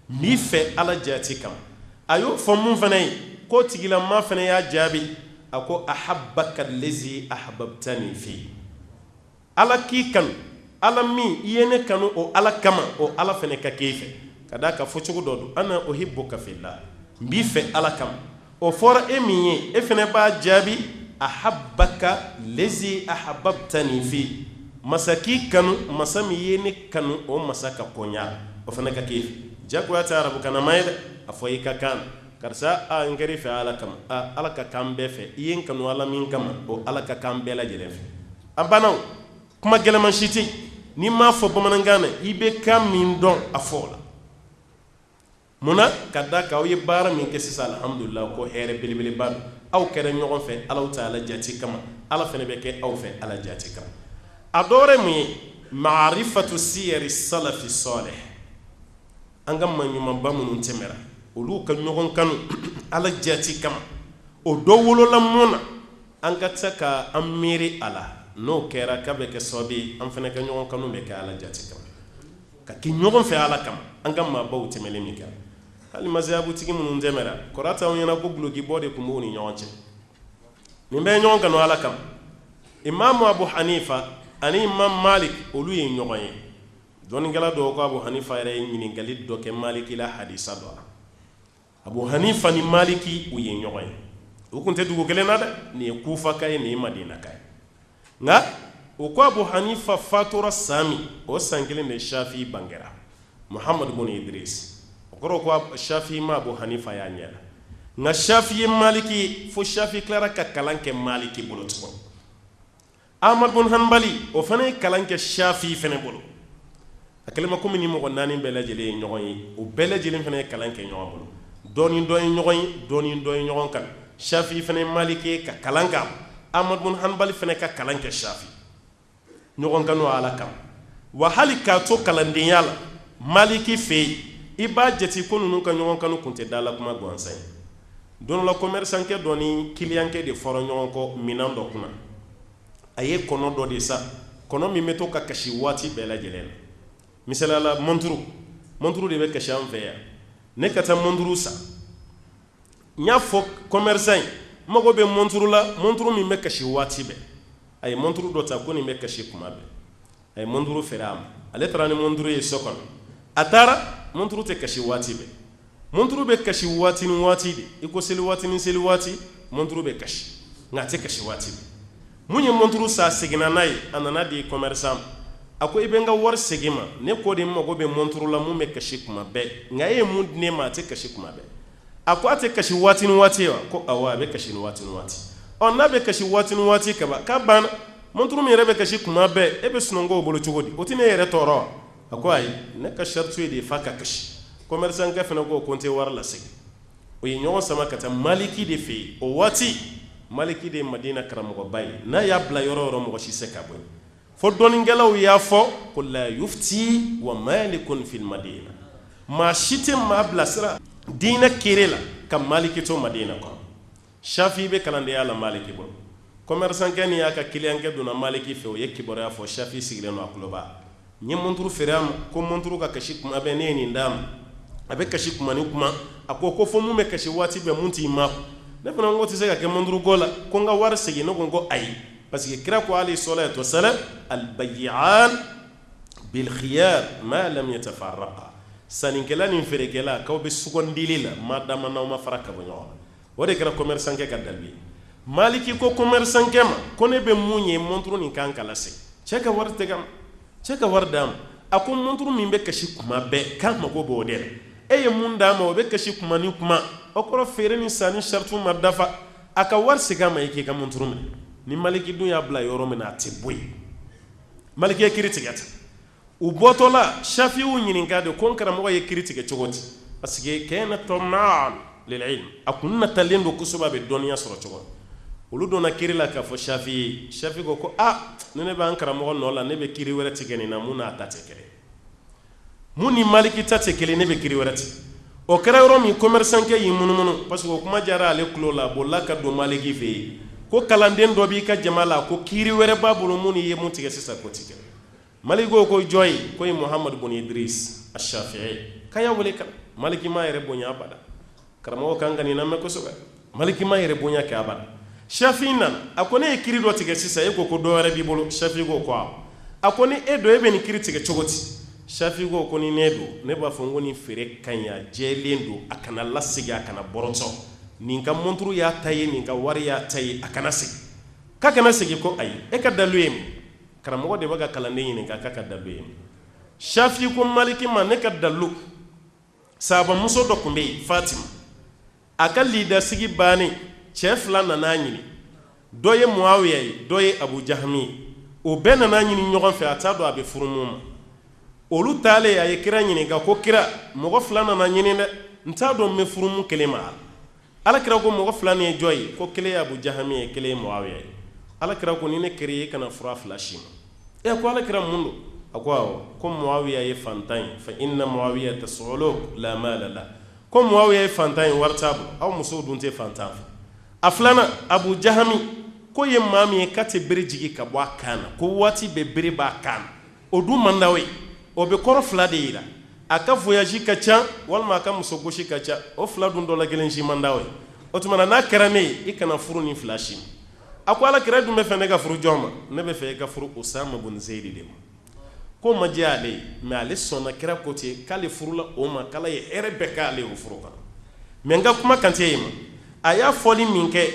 n b'i fɛ ala jati kama a y'o fɔ mun fana ye ko tigilama fana y'a jaabi a ko ahabbaka allazi ahbabtani fi ala k'i kanu ala min i ye ne kanu o ala kama o ala fana ka k'e fɛ ka d'a ka fɔ cogo dɔ don ana uhibbuka fillah n b'i fɛ ala kama o fɔra e min ye e fana b'a jaabi ahabbaka allazi ahbabtani fi masa k'i kanu masa min ye ne kanu o masa ka koɲa o fana ka k'e fɛ jagoya tɛ arabu kanama ye dɛ a fɔ i ka kan karisa a n kɛr'i fɛ ala kama ala ka kan bɛɛ fɛ i ye n kanu ala min kama o ala ka kan bɛɛ lajɛlen fɛ a bannaw kuma gɛlɛman si tɛ n'i m'a fɔ bamanankan na i bɛ kan min dɔn a fɔ o la munna ka da kan aw ye baara min kɛ sisan alhamdulillah ko hɛrɛ belebeleba don aw kɛra ɲɔgɔn fɛ ala ta ala jati kama ala fana bɛ kɛ aw fɛ ala jati kama a dɔ wɛrɛ mun ye ma'rifatu siyari salafi salih an ka maɲumanba minnu tɛmɛra olu ka ɲɔgɔn kanu ala jati kama o dɔ wolola mun na an ka se ka an miiri a la n'o kɛra k'a bɛ kɛ sababu ye an fana ka ɲɔgɔn kanu bɛ kɛ ala jati kama ka kɛ ɲɔgɔn fɛ ala kama an ka maabaw tɛmɛlen min kɛra hali mazhabutigi minnu tɛmɛra kɔrɔta anw ɲɛna ko gulokibɔ de tun b'u ni ɲɔgɔn cɛ nin bɛɛ ye ɲɔgɔn kanu ala kama imaamu abu hanifa ani imam malik olu ye ɲɔgɔn ye dɔnnikɛla dɔw ko abu hanifa yɛrɛ ye ɲininkali dɔ kɛ maliki la hadisa dɔ la abu hanifa ni maliki u ye ɲɔgɔn ye u tun tɛ dugu kelen na dɛ nin ye kufa ka ye nin ye madina ka ye nka o ko abu hanifa fatura san min o san kelen de shafi bangera muhammad bin idris o kɔrɔ ko shafi ma abu hanifa y'a ɲɛ la nka shafi ye maliki fo shafi tilara ka kalan kɛ maliki bolo tuguni ahmad bin hanbali o fana ye kalan kɛ shafi fana bolo a kɛlen ma komi ni mɔgɔ naani bɛɛ lajɛlen ye ɲɔgɔn ye o bɛɛ lajɛlen fana ye kalan kɛ ɲɔgɔn bolo dɔɔni dɔ ye ɲɔgɔn ye dɔɔni dɔ ye ɲɔgɔn kan shafi fana ye maliki ye ka kalan kɛ ahmad bin hanbali fana ka kalan kɛ shafi ɲɔgɔn kanu ala kama wa hali k'a to kalandenya la maliki fɛ yen i b'a jate ko ninnu ka ɲɔgɔn kanu tun tɛ dala kuma gansan ye don dɔ la commerçankɛ dɔ ni kiliyankɛ de fɔra ɲɔgɔn kɔ minɛn dɔ kunna a ye kɔnɔ dɔ de sa kɔnɔ min bɛ to ka kasi waati bɛɛ lajɛlen na misaliyala monturu de bɛ kasi an fɛ yan ne ka taa monturu san n y'a fɔ commerçant ye mago bɛ monturu la monturu min bɛ kasi waati bɛɛ a ye monturu dɔ ta ko nin bɛ kasi kuma bɛɛ a ye monturu feere a ma ale taara ni monturu ye so kɔnɔ a taara monturu tɛ kasi waati bɛɛ monturu bɛ kasi waati ni waati de i ko seli waati ni seli waati monturu bɛ kasi nka a tɛ kasi waati bɛɛ mun ye monturu sa seginna n'a ye a nana di commerçant ma a ko i bɛ n ka wari segin ma ne ko de mago bɛ monturu la mun bɛ kasi kuma bɛɛ nka e ye mun di ne ma a tɛ kasi kuma bɛɛ a ko a tɛ kasi waati ni waati wa ko awɔ a bɛ kasi ni waati ni waati ɔ n'a bɛ kasi waati ni waati kaba k'a banna monturu min yɛrɛ bɛ kasi kuma bɛɛ e bɛ sunɔgɔ o bolo cogo di o tɛ ne yɛrɛ tɔɔrɔ wa a ko ayi ne ka sariti ye de fa ka kasi commerçant kɛ fana ko n tɛ wari lasegin o ye ɲɔgɔn sama ka taa maliki de fɛ yen o waati maliki de ye madina karamɔgɔba ye n'a y'a bila yɔrɔ o yɔrɔ mɔgɔ si se ka bɔ yen fo dɔnnikɛlaw y'a fɔ ko la yufti wa malikun fil madina maa si tɛ maa bilasira diinɛ kere la ka maliki to madina kɔnɔ shafi bɛ kalandenya la maliki bolo commerçant kɛ ni y'a ka kiliyankɛ donna maliki fɛ o ye kibaruya fɔ shafi sigilen don a tulo b'a n ye monturu feere a ma ko monturu ka kasi kuma bɛɛ ne ye nin d'a ma a bɛ kasi kuma ni kuma a ko fo mun bɛ kasi waati bɛɛ mun t'i ma ne fana ko tɛ se ka kɛ monturu ko la ko n ka wari segin ne ko n ko ayi parce que kira ko alayhi salatu wassalam albayi'an bilkhiyar ma lam yatafarraqa sannikɛla ni feerekɛla k'aw bɛ sugandili la maa dama n'aw ma fara ka bɔ ɲɔgɔn na o de kɛra commerçant kɛ ka dalili maliki ko commerçant kɛ ma ko ne bɛ mun ye monturu nin kan ka lasegin cɛ ka wari tɛgɛ ma cɛ ka wari d'a ma a ko monturu min bɛ kasi kuma bɛɛ k'a mago b'o de la e ye mun d'a ma o bɛ kasi kuma ni kuma o kɔrɔ feere ni sanni saritiw ma dafa a ka wari segin a ma i k'i ka monturu minɛ ni maliki dun y'a bila yɔrɔ min na a tɛ bɔ yen maliki ye kiri tigɛ ta u bɔtɔ la shafi'u ɲininka de ko n karamɔgɔ ye kiri tigɛ cogo di parce que kana tamaan lil ilm a kun natalen don kosɛbɛ a bɛ dɔnniya sɔrɔ cogo olu donna kiri la k'a fɔ shafi ye shafi ko ne ne b'an karamɔgɔ nɔ la ne bɛ kiri wɛrɛ tigɛ nin na mun n'a ta tɛ kelen mun ni maliki ta tɛ kelen ne bɛ kiri wɛrɛ tigɛ o kɛra yɔrɔ min commerçant kɛ y'i munumunu parce que o kuma diyara ale tulo la a bolila ka don maliki fɛ yen ko kalanden dɔ b'i ka jama la ko kiiri wɛrɛ b'a bolo mun ye mun tigɛ sisan ko tigɛ Maliki ko jɔn ko ye Muhamadu bun Idris Ash-Shafi'i k'a wele kan Maliki ma yɛrɛ bonya abada karamɔgɔ kan ka nin lamɛn kosɛbɛ Maliki ma yɛrɛ bonya kɛ abada Shafi'i nana a ko ne ye kiiri dɔ tigɛ sisan e ko dɔ wɛrɛ b'i bolo Shafi'i ko a ko ni e don e bɛ nin kiiri tigɛ cogo di Shafi'i ko ni ne don ne b'a fɔ ko nin feere ka ɲi a jɛlen don a kana lasegin a kana bɔrɔtɔ nin ka monturu y'a ta ye nin ka wari y'a ta ye a kana segin k'a kana segin ko ayi e ka dalu ye min karamɔgɔ de bɛ ka kalanden ɲininka k'a ka dalu ye min Shafi'i ko Maliki ma ne ka dalu sahabamuso dɔ tun bɛ yen Fatima a ka lidasigi bannen cɛ 2 nana ɲini dɔ ye Muawiya ye dɔ ye Abu Jahmi ye o bɛɛ nana ɲini ɲɔgɔn fɛ a t'a dɔn a bɛ furu mun ma olu taalen a ye kira ɲininka ko kira mɔgɔ 2 nana ɲini dɛ n t'a dɔn n bɛ furu mun kelen ma Alakira ko mɔgɔ 2 nin ye jɔn ye ko kelen ye Abu Jahmi ye kelen ye Muawiya ye Alakira ko ni ne kɛra ye kana fura 2 si ma ko Alakira mun don a ko awɔ ko Muawiya ye fantan ye fa inna Muawiya tas'ulu la mala la ko Muawiya ye fantan ye wari t'a bolo aw musow dun tɛ fantan fɛ a 2nan Abu Jahmi ko ye maa min ye k'a tɛ bere jigi ka bɔ a kan na ko waati bɛɛ bere b'a kan na o dun man d'aw ye o bɛ kɔrɔ 2 de yira a ka voyage ka ca walima a ka muso gosi ka ca o 2 dun dɔ la kelen si man d'aw ye o tuma na n'a kɛra ne ye i kana furu nin 2 si a ko Alakira dun bɛ fɛ ne ka furu jɔn ma ne bɛ fɛ e ka furu Usama bun Zeydi de ma ko ma diya ale ye mais ale sɔnna kira ko ten k'ale furula o ma k'Ala ye hɛrɛ bɛɛ k'ale o furu kan mais n ka kuma kan tɛ yen ma a y'a fɔli min kɛ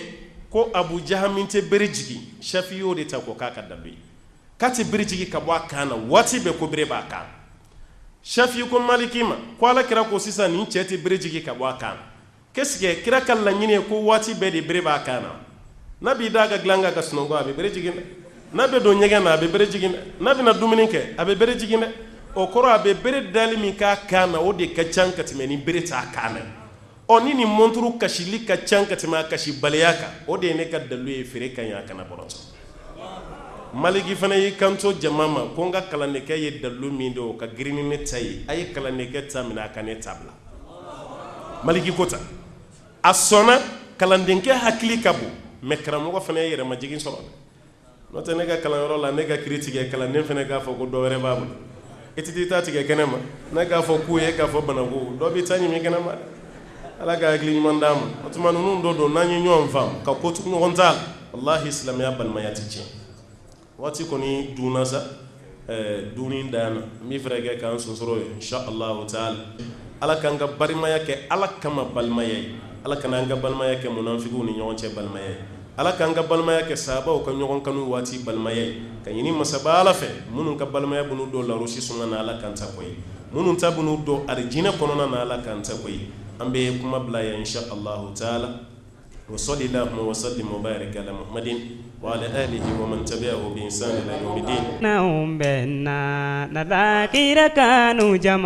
ko Abu Jahmi tɛ bere jigi Shafi'i y'o de ta ko k'a ka dalu ye k'a tɛ bere jigi ka bɔ a kan na waati bɛɛ ko bere b'a kan Shafi'i ko Maliki ma ko Alakira ko sisan nin cɛ tɛ bere jigi ka bɔ a kan na qu'est-ce que kira ka laɲini ye ko waati bɛɛ de bere b'a kan na n'a b'i da ka dilan kan ka sunɔgɔ a bɛ bere jigin dɛ n'a bɛ don ɲɛgɛn na a bɛ bere jigin dɛ n'a bɛna dumuni kɛ a bɛ bere jigin dɛ o kɔrɔ a bɛ bere dali min k'a kan na o de ka ca ka tɛmɛ ni bere t'a kan na ni nin monturu kasili ka ca ka tɛmɛ a kasibaliya kan o de ye ne ka dalu ye feere ka ɲi a kana bɔrɔtɔ Maliki fana y'i kanto jama ma ko n ka kalandekɛ ye dalu min de o ka girin ni ne ta ye a ye kalandekɛ ta minɛ a ka ne ta bila Maliki ko ta a sɔnna kalandenkɛ hakili ka bon mais karamɔgɔ fana ye yɛrɛmajigin sɔrɔ n'o tɛ ne ka kalanyɔrɔ la ne ka kiiri tigɛ kalanden fana k'a fɔ ko dɔ wɛrɛ b'a bolo e tɛ taa tigɛ kɛnɛ ma ne k'a fɔ k'u ye k'a fɔ banaku dɔ bɛ taa ɲimi kɛnɛ ma Ala ka hakili ɲuman d'an ma o tuma ninnu dɔ don n'an ye ɲɔgɔn faamu ka ko tugu ɲɔgɔn t'a la walahi silamɛya balimaya tɛ tiɲɛ waati kɔni dunna sa dunni dan na n bɛ fɛrɛ kɛ k'an sonsoro ye inshallah taala Ala k'an ka balimaya kɛ Ala kama balimaya ye Ala kana an ka balimaya kɛ munafigiw ni ɲɔgɔn cɛ balimaya ye Ala k'an ka balimaya kɛ sahabaw ka ɲɔgɔn kanu waati balimaya ye ka ɲini masaba Ala fɛ minnu ka balimaya b'u don larosi sɔngɔ na Ala k'an ta ko ye minnu ta b'u don arijinɛ kɔnɔna na Ala k'an ta ko ye an bɛ kuma bila yan inshallah taala wa sallallahu wa sallim wa barik ala Muhammadin wa ala alihi wa man tabi'ahu bi ihsan ila yawmiddin na umbenna na dakira kanu jama